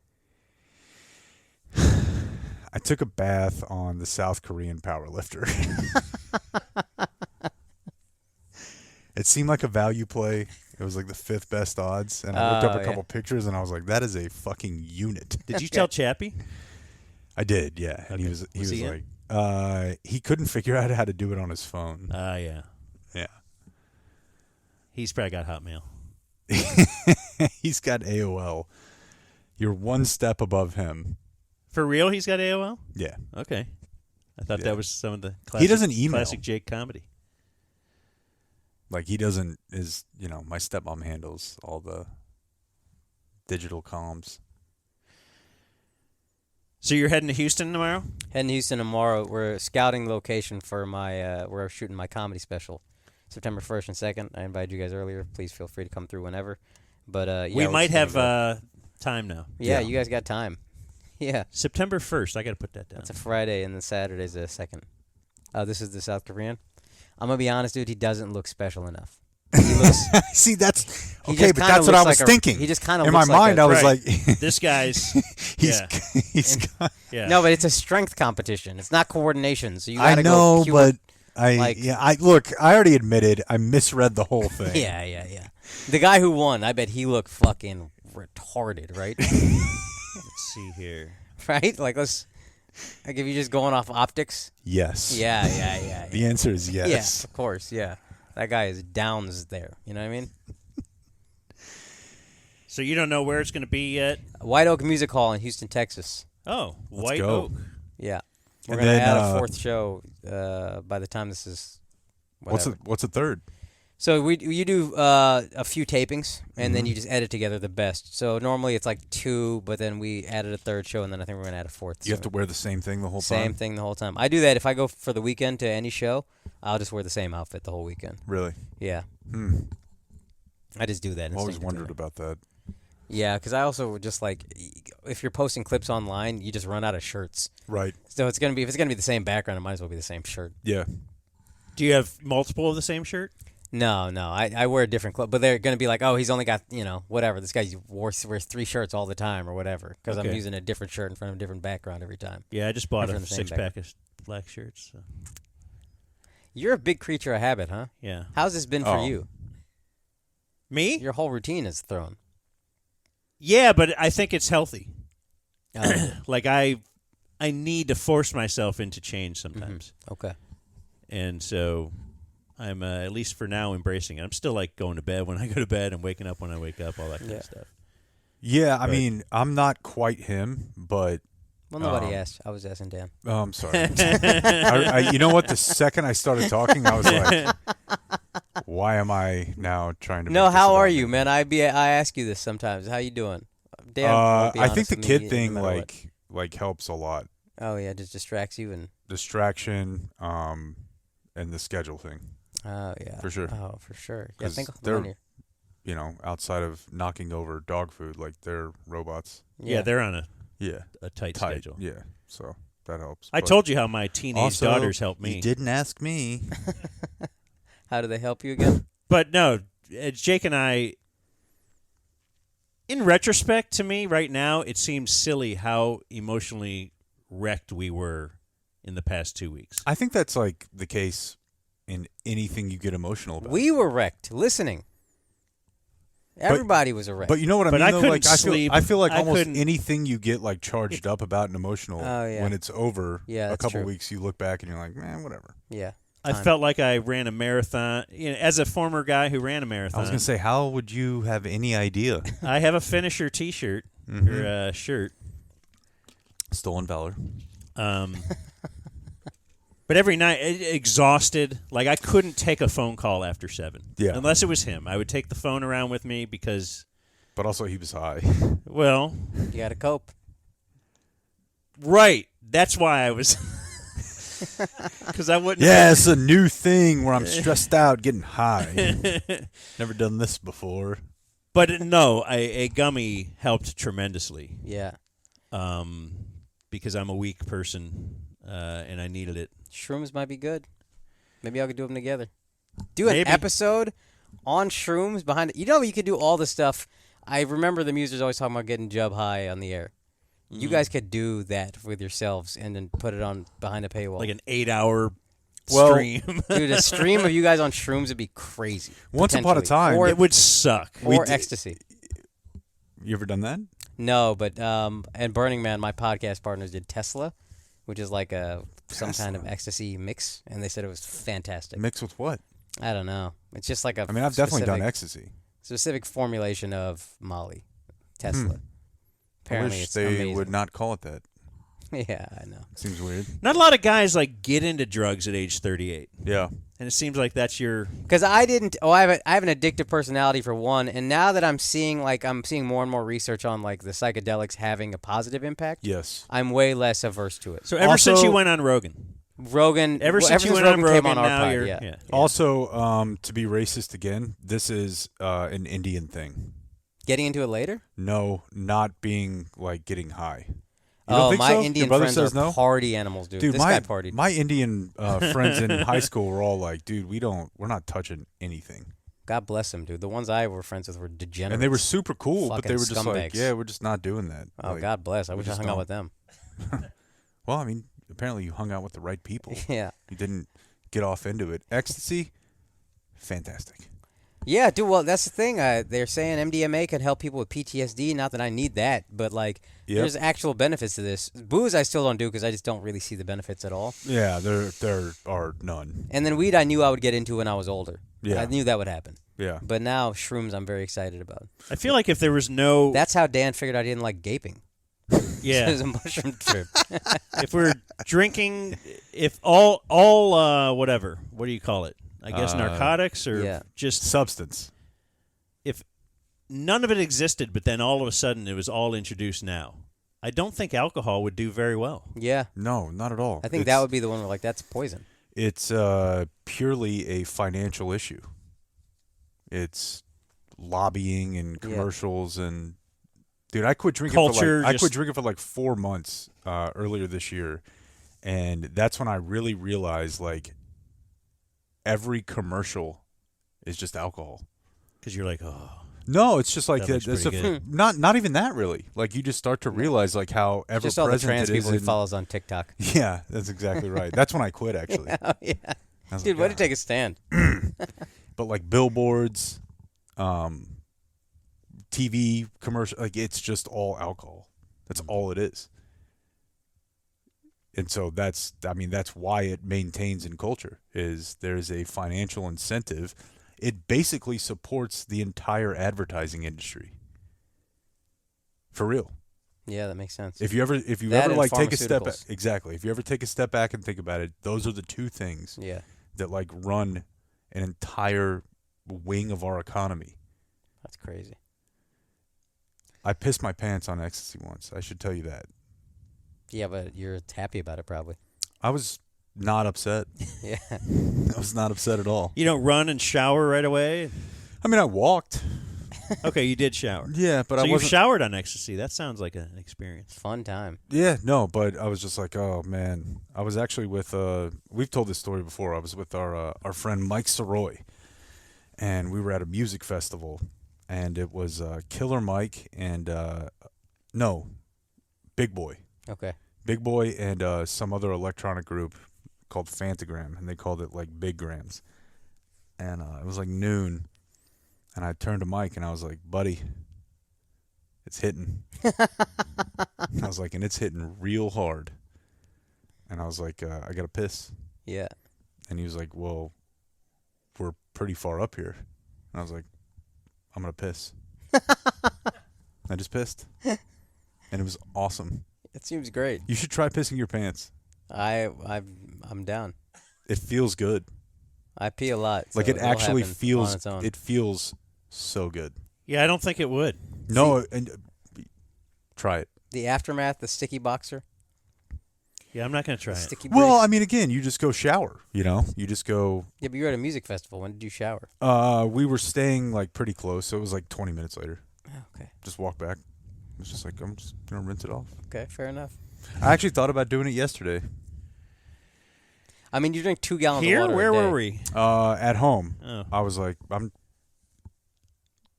I took a bath on the South Korean powerlifter. It seemed like a value play. It was like the 5th best odds, and I looked up a couple pictures, and I was like, "That is a fucking unit." Did you tell Chappie? I did, yeah. And he was he in? like, he couldn't figure out how to do it on his phone. Yeah. Yeah, He's probably got Hotmail. he's got AOL. You're one step above him. For real, he's got AOL? Yeah. Okay. I thought Yeah. that was some of the classic, He doesn't email. classic Jake comedy. Like he doesn't my stepmom handles all the digital comms. So you're heading to Houston tomorrow? Heading to Houston tomorrow. We're scouting the location for my where I'm shooting my comedy special, September 1st and 2nd. I invited you guys earlier. Please feel free to come through whenever. But yeah, we we're might just gonna have go. time now. Yeah, you guys got time. Yeah, September 1st. I got to put that down. that's a Friday, and then Saturday's the 2nd. Oh, this is the South Korean. I'm gonna be honest, dude. He doesn't look special enough. He looks. See, that's He okay, just but kinda that's what I looks was like a- thinking. he just kinda in my looks like mind. a- I was Right. like, This guy's. he's yeah. he's. Yeah. No, but it's a strength competition. It's not coordination. So you gotta I know, go pure, but I like- I look. I already admitted I misread the whole thing. Yeah. The guy who won, I bet he looked fucking retarded, right? Let's see here. Right? Like, if you're just going off optics. Yes. Yeah. The answer is yes. Yeah, of course, yeah. That guy is downs there. You know what I mean? So you don't know where it's going to be yet? White Oak Music Hall in Houston, Texas. Oh, Let's White go. Oak. Yeah. We're And going to then, add a fourth show by the time this is whatever. What's a third? So you do a few tapings, and then Mhm. you just edit together the best. So normally it's like 2, but then we added a third show, and then I think we're going to add a fourth. You have to wear the same thing the whole time? Same thing the whole time. I do that if I go for the weekend to any show. I'll just wear the same outfit the whole weekend. Really? Yeah. I just do that. I've always instinctively. wondered about that. Yeah, because I also just like, if you're posting clips online, you just run out of shirts. Right. So if it's gonna be the same background, it might as well be the same shirt. Yeah. Do you have multiple of the same shirt? No, I wear a different club, but they're gonna be like, oh, he's only got whatever. This guy wears 3 shirts all the time or whatever, because I'm Okay. using a different shirt in front of a different background every time. Yeah, I just bought Never a in the same 6-pack of black shirts. So. You're a big creature of habit, huh? Yeah. How's this been for Oh. you? Me? Your whole routine is thrown. Yeah, but I think it's healthy. Oh. Like I need to force myself into change sometimes. Okay. And so I'm at least for now embracing it. I'm still like going to bed when I go to bed and waking up when I wake up, all that kind of stuff. Yeah, I But- mean, I'm not quite him, but Well, nobody asked. I was asking Dan. Oh, I'm sorry. You know what? The second I started talking, I was like, "Why am I now trying to?" No, make this how about are me? you, man? I ask you this sometimes. How you doing? Dan, won't be I think honest the with kid me thing no matter what. like helps a lot. Oh yeah, just distracts you and. Distraction, and the schedule thing. Oh yeah. For sure. Oh, for sure. Yeah, 'Cause think of the they're, money. outside of knocking over dog food, like they're robots. Yeah, they're on Yeah, a tight schedule. Yeah, so that helps. I But told you how my teenage also, daughters helped me. You didn't ask me. How do they help you again? But no, Jake and I, in retrospect, to me right now, it seems silly how emotionally wrecked we were in the past 2 weeks. I think that's like the case in anything you get emotional about. We were wrecked listening. Everybody was a wreck. But you know what I But mean? I though? couldn't Like sleep. I feel like I almost couldn't- anything you get like charged up about and emotional Oh, yeah. when it's over Yeah, a that's couple true. weeks, you look back and you're like, man, whatever. Yeah. I Time. felt like I ran a marathon. As a former guy who ran a marathon, I was gonna say, how would you have any idea? I have a finisher T-shirt or shirt. Stolen valor. But every night, exhausted. Like I couldn't take a phone call after 7. Yeah. Unless it was him, I would take the phone around with me because, But also, he was high. well, You got to cope. right. That's why I was. Because I wouldn't. Yeah, it's a new thing where I'm stressed out, getting high. Never done this before. But no, a gummy helped tremendously. Yeah. Because I'm a weak person and I needed it. Shrooms might be good. Maybe I could do them together. Do an Maybe. episode on shrooms behind it. You know, you could do all the stuff. I remember the musers always talking about getting Jub high on the air. You guys could do that with yourselves and then put it on behind a paywall. Like an 8-hour Well, stream. Dude, a stream of you guys on shrooms would be crazy. Once upon a potentially. time, Or, It would suck. or ecstasy. You ever done that? No, but and Burning Man, my podcast partners did Tesla, which is like some kind of ecstasy mix, and they said it was fantastic. Mixed with what? I don't know. It's just like a. I mean, I've definitely done specific- ecstasy. Specific formulation of Molly, Tesla. I Apparently, wish it's they amazing. would not call it that. Yeah, I know. Seems weird. Not a lot of guys like get into drugs at age 38. Yeah. And it seems like that's your. Because I didn't. Oh, I have an addictive personality for one, and now that I'm seeing more and more research on like the psychedelics having a positive impact. Yes. I'm way less averse to it. So ever since you went on Rogan. Ever since you went on Rogan, came on our now pod, you're. yeah. Also, to be racist again, this is an Indian thing. Getting into it later? No, not being like getting high. You don't Oh, think my so? Indian Your brother friends says are no? party animals, dude. Dude, This guy partied. my Indian friends in high school were all like, dude, we're not touching anything. God bless them, dude. The ones I were friends with were degenerates. And they were super cool, but they were Fucking just like, scumbags. yeah, we're just not doing that. Oh, Like, God bless. I we wish I just hung out don't. with them. Well, I mean, apparently you hung out with the right people. Yeah. You didn't get off into it. Ecstasy, fantastic. Yeah, dude. Well, that's the thing. They're saying MDMA can help people with PTSD. Not that I need that, but like, there's actual benefits to this. Booze, I still don't do because I just don't really see the benefits at all. Yeah, there are none. And then weed, I knew I would get into when I was older. Yeah. I knew that would happen. Yeah. But now shrooms, I'm very excited about. I feel like if there was no. That's how Dan figured I didn't like gaping. Yeah. It was a mushroom trip. If we're drinking, if all whatever, what do you call it? I guess narcotics or just substance. If none of it existed, but then all of a sudden it was all introduced now, I don't think alcohol would do very well. Yeah. No, not at all. I think that would be the one where like that's poison. It's purely a financial issue. It's lobbying and commercials and dude, I quit drinking Culture, I quit drinking for like 4 months earlier this year, and that's when I really realized like every commercial is just alcohol. Because you're like, oh. No, it's just like that looks pretty good. not even that really. Like you just start to realize like how ever Just all the present trans it is people he in- follows on TikTok. Yeah, that's exactly right. That's when I quit actually. Yeah. I was Dude, like, way to take a stand. But like billboards, TV commercial, like it's just all alcohol. That's all it is. And so that's why it maintains in culture is there's a financial incentive. It basically supports the entire advertising industry. For real. Yeah, that makes sense. If you ever and like take a step back, pharmaceuticals. exactly. If you ever take a step back and think about it, those are the two things that like run an entire wing of our economy. That's crazy. I pissed my pants on ecstasy once. I should tell you that. Yeah, but you're happy about it probably. I was not upset. Yeah. I was not upset at all. You don't run and shower right away? I mean, I walked. Okay, you did shower. Yeah, but so I you've wasn't. showered on ecstasy. That sounds like an experience. Fun time. Yeah, no, but I was just like, oh man. I was actually with. We've told this story before. I was with our friend Mike Soroy, and we were at a music festival, and it was Killer Mike and Big Boy. Okay. Big Boy and some other electronic group called Fantagram, and they called it like Big Grams. And it was like noon, and I turned to Mike and I was like, buddy, it's hitting. I was like, and it's hitting real hard. And I was like, I got to piss. Yeah. And he was like, well, we're pretty far up here. And I was like, I'm going to piss. I just pissed. And it was awesome. It seems great. You should try pissing your pants. I'm down. It feels good. I pee a lot. Like so it it'll actually happen feels. on its own. It feels so good. Yeah, I don't think it would. No, and try it. The aftermath, the sticky boxer. Yeah, I'm not going to try it. Sticky Well, brace. I mean, again, you just go shower. You know, you just go. Yeah, but you were at a music festival. When did you shower? We were staying like pretty close, so it was like 20 minutes later. Oh, okay. Just walk back. It was just like I'm just gonna rinse it off. Okay, fair enough. I actually thought about doing it yesterday. I mean, you drink 2 gallons Here? of water Where a day. were we? At home. Oh. I was like, I'm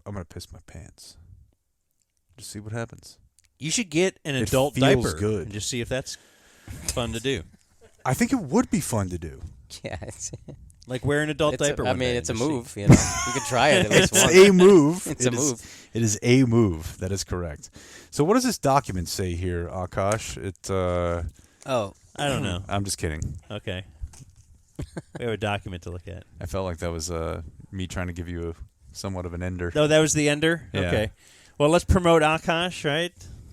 gonna piss my pants. Just see what happens. You should get an It adult feels diaper good. and just see if that's fun to do. I think it would be fun to do. Yeah, it's Like wear an adult diaper. I one mean, day it's a and just see. move. You know, you could try it at least It's once. a move. It's It a is- move. It is a move. That is correct. So what does this document say here, Akaash? Oh, I don't know. I'm just kidding. Okay. We have a document to look at. I felt like that was me trying to give you somewhat of an ender. Oh, that was the ender? Yeah. Okay. Well, let's promote Akaash, right?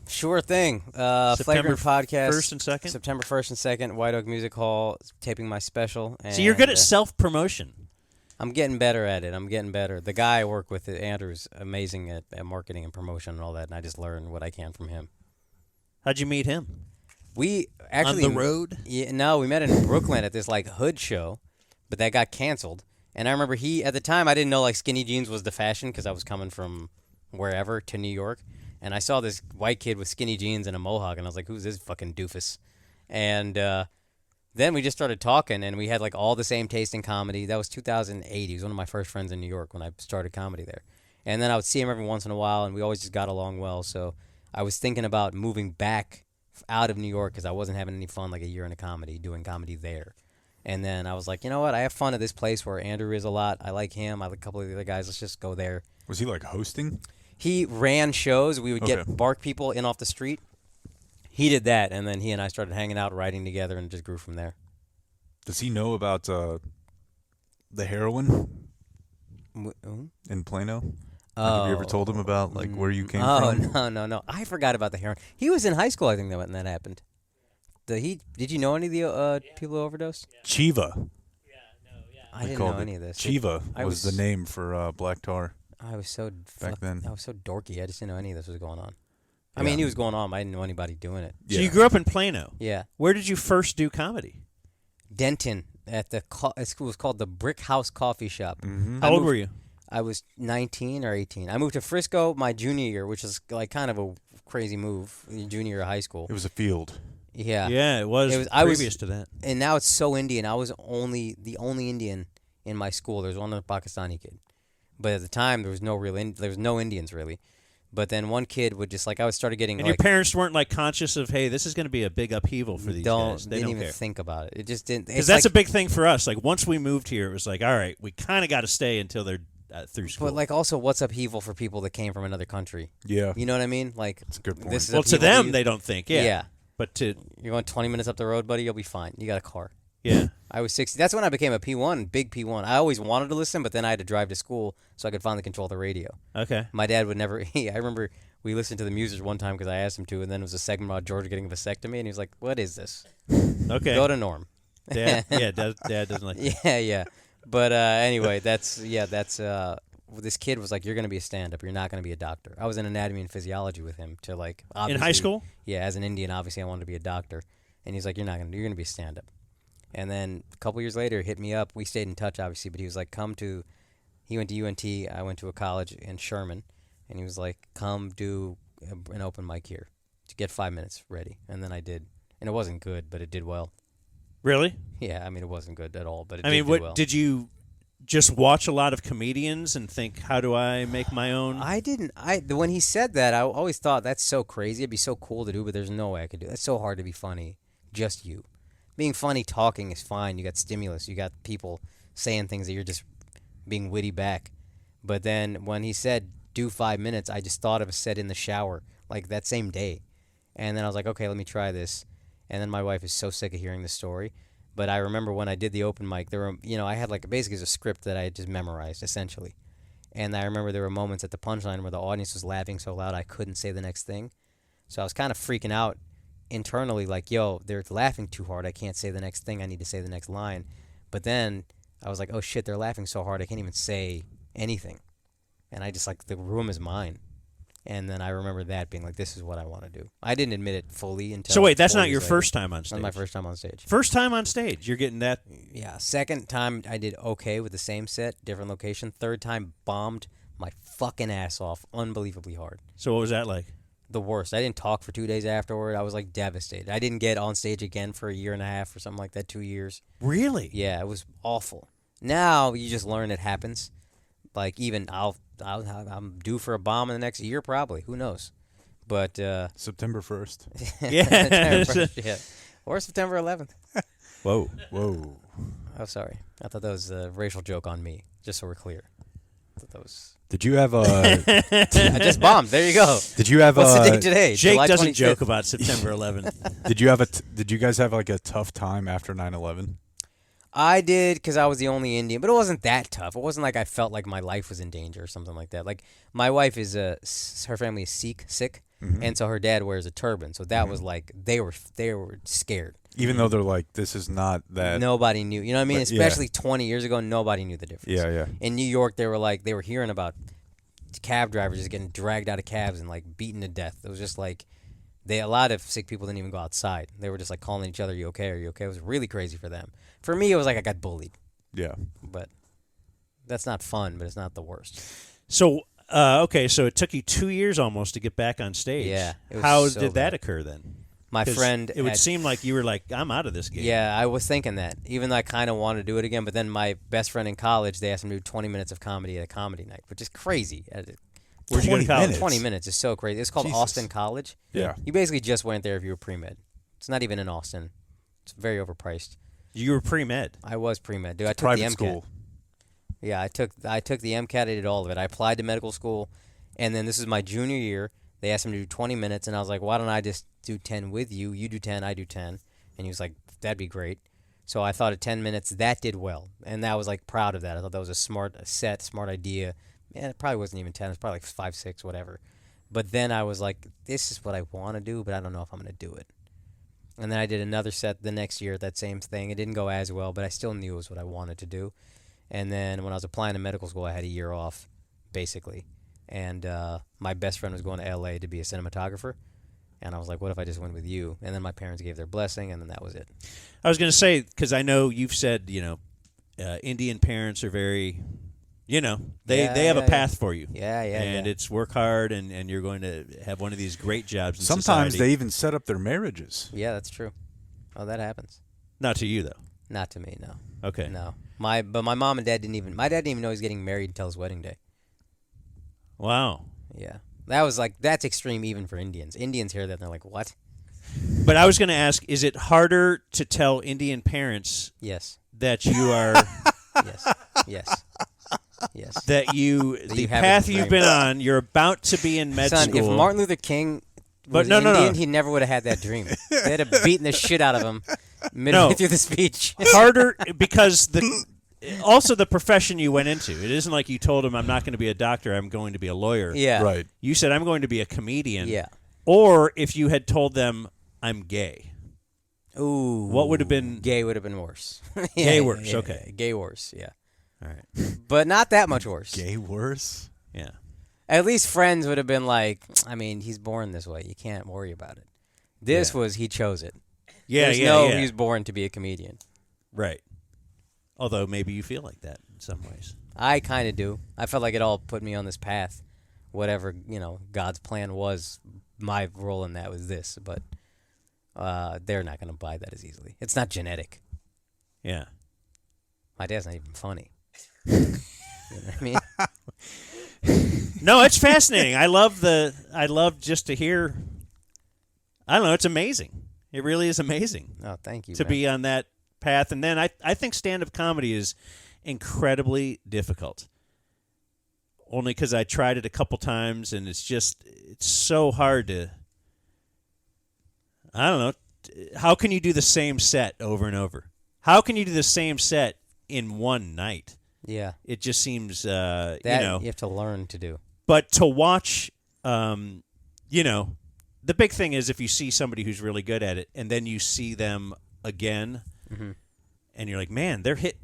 Sure thing. September Flagrant Podcast. 1st and 2nd? September 1st and 2nd, White Oak Music Hall, taping my special. So you're good and, at self-promotion. I'm getting better at it. I'm getting better. The guy I work with, Andrew's amazing at marketing and promotion and all that, and I just learn what I can from him. How'd you meet him? We actually... On the road? Yeah, no, we met in Brooklyn at this, like, hood show, but that got canceled. And I remember at the time, I didn't know, like, skinny jeans was the fashion because I was coming from wherever to New York. And I saw this white kid with skinny jeans and a mohawk, and I was like, who's this fucking doofus? And then we just started talking, and we had, like, all the same taste in comedy. That was 2008. He was one of my first friends in New York when I started comedy there. And then I would see him every once in a while, and we always just got along well. So I was thinking about moving back out of New York because I wasn't having any fun, like, a year into comedy, doing comedy there. And then I was like, you know what? I have fun at this place where Andrew is a lot. I like him. I like a couple of the other guys. Let's just go there. Was he, like, hosting? He ran shows. We would get bark people in off the street. He did that, and then he and I started hanging out, writing together, and it just grew from there. Does he know about the heroin in Plano? Have you ever told him about like where you came from? Oh, no. I forgot about the heroin. He was in high school, I think, when that happened. Did you know any of the people who overdosed? Chiva. I didn't know any of this. Chiva was the name for black tar. I was so back then. I was so dorky. I just didn't know any of this was going on. I mean, he was going on, but I didn't know anybody doing it. So you grew up in Plano. Yeah. Where did you first do comedy? Denton at it was called the Brick House Coffee Shop. Mm-hmm. How old were you? I was 19 or 18. I moved to Frisco my junior year, which is like kind of a crazy move. Junior year of high school. It was a field. Yeah. Yeah, it was previous to that. And now it's so Indian. I was the only Indian in my school. There was one other Pakistani kid. But at the time, there was no Indians really. But then one kid would just I started getting. And your parents weren't like conscious of, hey, this is going to be a big upheaval for these guys. They didn't don't even care. think about it. It just didn't. Because that's a big thing for us. Like once we moved here, it was like, all right, we kind of got to stay until they're through school. But also, what's upheaval for people that came from another country? Yeah, you know what I mean. Like, that's a good point. This is well, to them, they don't think. Yeah. Yeah. But you're going 20 minutes up the road, buddy. You'll be fine. You got a car. Yeah. I was 60. That's when I became a P1, big P1. I always wanted to listen, but then I had to drive to school so I could finally control the radio. Okay. My dad would never. I remember we listened to the music one time because I asked him to, and then it was a segment about Georgia getting a vasectomy, and he was like, "What is this?" Okay. Go to Norm. Dad doesn't like that. Yeah. But anyway, that's this kid was like, "You're going to be a stand-up. You're not going to be a doctor." I was in anatomy and physiology with him to obviously, in high school. Yeah, as an Indian, obviously I wanted to be a doctor, and he's like, "You're going to be a stand-up." And then a couple years later, hit me up. We stayed in touch, obviously, but he was like, he went to UNT. I went to a college in Sherman, and he was like, come do an open mic here to get 5 minutes ready. And then I did, and it wasn't good, but it did well. Really? Yeah, I mean, it wasn't good at all, but I mean, did you just watch a lot of comedians and think, how do I make my own? I didn't. When he said that, I always thought that's so crazy. It'd be so cool to do, but there's no way I could do it. It's so hard to be funny, just you. Being funny talking is fine. You got stimulus. You got people saying things that you're just being witty back. But then when he said, do 5 minutes, I just thought of a set in the shower, like that same day. And then I was like, okay, let me try this. And then my wife is so sick of hearing the story. But I remember when I did the open mic, there were, I had basically a script that I had just memorized, essentially. And I remember there were moments at the punchline where the audience was laughing so loud I couldn't say the next thing. So I was kind of freaking out internally, like, yo, they're laughing too hard. I can't say the next thing. I need to say the next line. But then I was like, oh, shit, they're laughing so hard I can't even say anything. And I just, the room is mine. And then I remember that being like, this is what I want to do. I didn't admit it fully until... So wait, that's 4 not your years first later. time on stage? Not my first time on stage. First time on stage. You're getting that... Yeah. Second time, I did okay with the same set, different location. Third time, bombed my fucking ass off unbelievably hard. So what was that like? The worst. I didn't talk for 2 days afterward. I was devastated. I didn't get on stage again for a year and a half or something like that, 2 years. Really? Yeah, it was awful. Now you just learn it happens. Even I'm due for a bomb in the next year probably. Who knows? But September 1st. Yeah. September 1st, yeah. Or September 11th. Whoa. Oh, sorry. I thought that was a racial joke on me, just so we're clear. I thought that was... Did you have a... I just bombed. There you go. Did you have What's the date today? Jake July doesn't 25th. joke about September 11th. Did you guys have a tough time after 9/11? I did because I was the only Indian, but it wasn't that tough. It wasn't like I felt like my life was in danger or something like that. My wife is her family is Sikh, and so her dad wears a turban. So that was like they were scared. Even though they're like, this is not that. Nobody knew. You know what I mean? But, yeah. Especially 20 years ago, nobody knew the difference. Yeah, yeah. In New York, they were hearing about cab drivers just getting dragged out of cabs and like beaten to death. It was just like a lot of sick people didn't even go outside. They were just like calling each other, "You okay? Are you okay?" It was really crazy for them. For me, it was like I got bullied. Yeah. But that's not fun, but it's not the worst. So, okay, so it took you 2 years almost to get back on stage. Yeah. It was How so did that bad. occur then? My 'Cause friend it would had- seem like you were like, I'm out of this game. Yeah, I was thinking that. Even though I kind of wanted to do it again, but then my best friend in college, they asked him to do 20 minutes of comedy at a comedy night, which is crazy. Where'd you go to college? 20 minutes is so crazy. It's called Jesus. Austin College. Yeah. You basically just went there if you were pre-med. It's not even in Austin. It's very overpriced. You were pre-med. I was pre-med. Dude, I took Private the MCAT. school. Yeah, I took the MCAT. I did all of it. I applied to medical school, and then this is my junior year. They asked him to do 20 minutes, and I was like, why don't I just do 10 with you? You do 10, I do 10. And he was like, that'd be great. So I thought at 10 minutes, that did well. And I was like proud of that. I thought that was a smart idea. Man, it probably wasn't even 10. It was probably like 5, 6, whatever. But then I was like, this is what I want to do, but I don't know if I'm going to do it. And then I did another set the next year, that same thing. It didn't go as well, but I still knew it was what I wanted to do. And then when I was applying to medical school, I had a year off, basically. And my best friend was going to L.A. to be a cinematographer. And I was like, what if I just went with you? And then my parents gave their blessing, and then that was it. I was going to say, because I know you've said, Indian parents are very, they have a path for you. Yeah. And it's work hard, and you're going to have one of these great jobs in Sometimes society. they even set up their marriages. Yeah, that's true. Oh, that happens. Not to you, though. Not to me, no. Okay. No. But my mom and dad my dad didn't even know he was getting married until his wedding day. Wow. Yeah. That's extreme even for Indians. Indians hear that and they're like, what? But I was going to ask, is it harder to tell Indian parents Yes. that you are Yes. that That the you have path a you've dream. been on, you're about to be in med Son, school. if Martin Luther King But was no, Indian, no. he never would have had that dream. They'd have beaten the shit out of him midway through the speech. Harder because also the profession you went into. It isn't like you told him, I'm not going to be a doctor, I'm going to be a lawyer. Yeah. Right. You said, I'm going to be a comedian. Yeah. Or if you had told them, I'm gay. Ooh. What would have been... Gay would have been worse. Gay worse, okay. Gay worse, yeah. All right. But not that much worse. Gay worse? Yeah. At least friends would have been like, I mean, he's born this way. You can't worry about it. This was, he chose it. Yeah, he was born to be a comedian. Right. Although maybe you feel like that in some ways. I kind of do. I felt like it all put me on this path. Whatever, God's plan was, my role in that was this. But they're not going to buy that as easily. It's not genetic. Yeah. My dad's not even funny. You know what I mean? No, it's fascinating. I love just to hear. I don't know. It's amazing. It really is amazing. Oh, thank you. To be on that path. And then I think stand-up comedy is incredibly difficult. Only because I tried it a couple times, and it's so hard to, I don't know. How can you do the same set over and over? How can you do the same set in one night? Yeah. It just seems, you have to learn to do. But to watch, the big thing is if you see somebody who's really good at it, and then you see them again, and you're like, man, they're hit.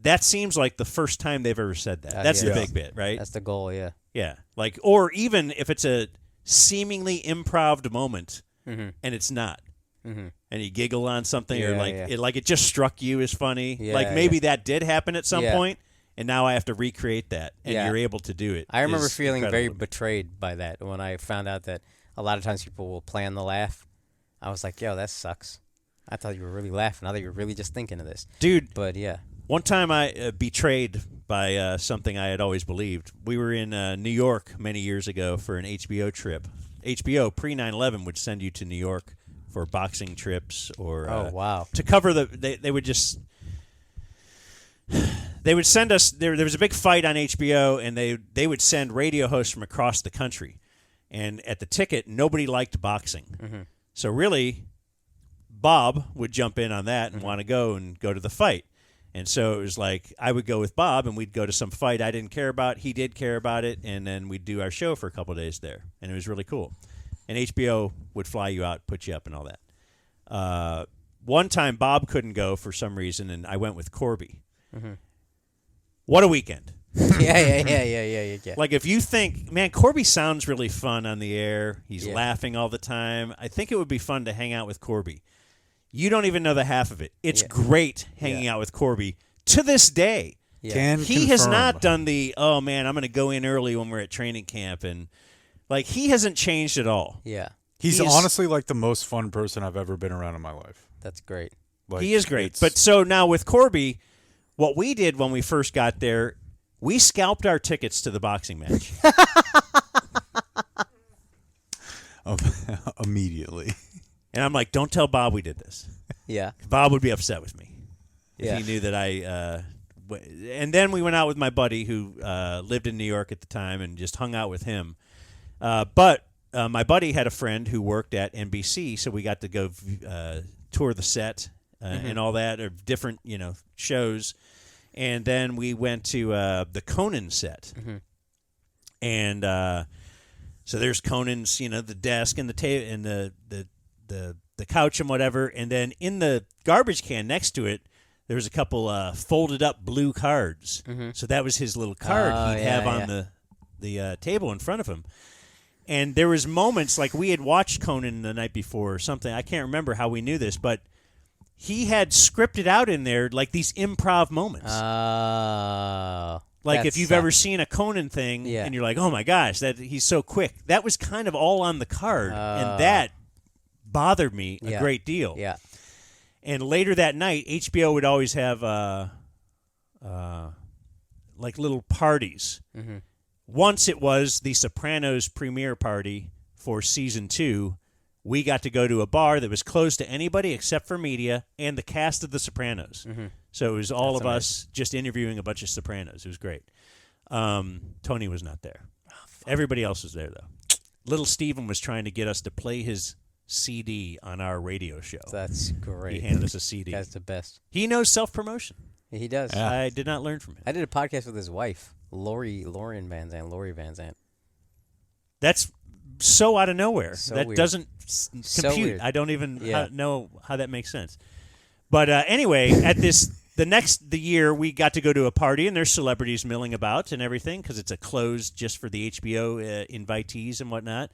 That seems like the first time they've ever said that. That's the big bit, right? That's the goal, yeah. Yeah. Like, or even if it's a seemingly improv moment, and it's not. And you giggle on something, or it just struck you as funny. Yeah, like maybe that did happen at some Yeah. point, and now I have to recreate that, and Yeah. you're able to do it. I remember is feeling very incredible. betrayed by that when I found out that a lot of times people will plan the laugh. I was like, yo, that sucks. I thought you were really laughing. I thought you were really just thinking of this. Dude. But yeah. One time I betrayed by something I had always believed. We were in New York many years ago for an HBO trip. HBO pre 9/11 would send you to New York for boxing trips or Oh, wow. to cover they would just they would send us there was a big fight on HBO, and they would send radio hosts from across the country. And at the ticket, nobody liked boxing. So really, Bob would jump in on that and want to go to the fight. And so it was like I would go with Bob, and we'd go to some fight I didn't care about. He did care about it, and then we'd do our show for a couple of days there, and it was really cool. And HBO would fly you out, put you up, and all that. One time, Bob couldn't go for some reason, and I went with Corby. Mm-hmm. What a weekend! Yeah. Like if you think, man, Corby sounds really fun on the air. He's laughing all the time. I think it would be fun to hang out with Corby. You don't even know the half of it. It's great hanging out with Corby to this day. Yeah. He has not done the, oh, man, I'm going to go in early when we're at training camp. And, like, he hasn't changed at all. Yeah. He's honestly, like, the most fun person I've ever been around in my life. That's great. Like, he is great. But so now with Corby, what we did when we first got there, we scalped our tickets to the boxing match. Immediately. And I'm like, don't tell Bob we did this. Yeah. Bob would be upset with me if he knew that I and then we went out with my buddy who lived in New York at the time and just hung out with him. But my buddy had a friend who worked at NBC, so we got to go tour the set and all that, or different, shows. And then we went to the Conan set. Mm-hmm. And so there's Conan's, the desk and the table and the couch and whatever, and then in the garbage can next to it, there was a couple folded up blue cards. Mm-hmm. So that was his little card he'd have on the table in front of him. And there was moments like we had watched Conan the night before or something. I can't remember how we knew this, but he had scripted out in there like these improv moments. Like if you've ever seen a Conan thing and you're like, oh my gosh, that he's so quick. That was kind of all on the card, and that bothered me a great deal. Yeah. And later that night, HBO would always have like little parties. Mm-hmm. Once it was the Sopranos premiere party for season 2. We got to go to a bar that was closed to anybody except for media and the cast of The Sopranos. Mm-hmm. So it was all of us just interviewing a bunch of Sopranos. It was great. Tony was not there. Everybody else was there, though. Little Steven was trying to get us to play his CD on our radio show. That's great. He handed us a CD. That's the best. He knows self-promotion. He does. Yeah. I did not learn from him. I did a podcast with his wife, Lori Van Zant. That's so out of nowhere. So that weird. Doesn't So compute. weird. I don't even know how that makes sense. But anyway, at the year, we got to go to a party, and there's celebrities milling about and everything because it's a closed just for the HBO invitees and whatnot.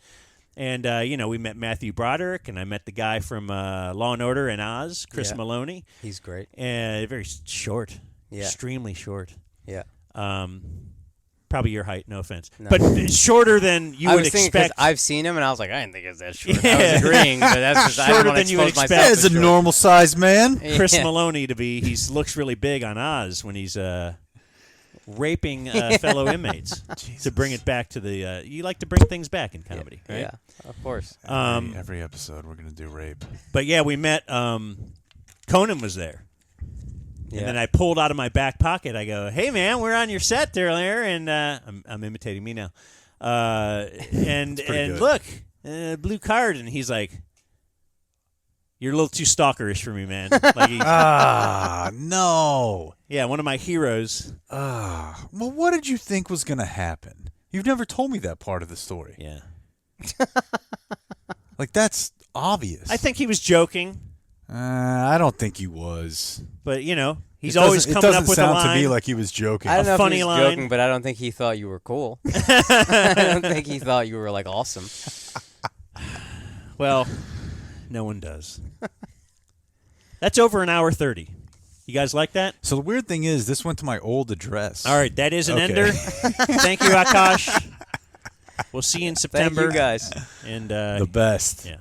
And, we met Matthew Broderick, and I met the guy from Law & Order and Oz, Chris Maloney. He's great. Very short. Yeah. Extremely short. Yeah. Probably your height, no offense. No. But shorter than you would expect. I've seen him, and I was like, I didn't think it was that short. I was agreeing, but that's just, I Shorter don't want to than you would expose expect. myself As to a short. normal-sized man. Chris Maloney he looks really big on Oz when he's raping fellow inmates. To bring it back to the you like to bring things back in comedy, right? Yeah, of course. Every episode we're gonna do rape. But yeah, we met. Conan was there, Yeah. and then I pulled out of my back pocket. I go, "Hey man, we're on your set there," and I'm imitating me now. And good. look, blue card, and he's like, "You're a little too stalkerish for me, man." Like No. yeah, one of my heroes. Well, what did you think was gonna happen? You've never told me that part of the story. Yeah, Like, that's obvious. I think he was joking, I don't think he was. but he's It always doesn't- coming up with It a doesn't line. sound to me like he was joking. I don't know funny if he was line. joking, but I don't think he thought you were cool. I don't think he thought you were, like, awesome. Well, no one does. That's over an hour 30. You guys like that? So the weird thing is, this went to my old address. All right, that is an Okay. ender. Thank you, Akaash. We'll see you in September. Thank you, guys. And The best. yeah.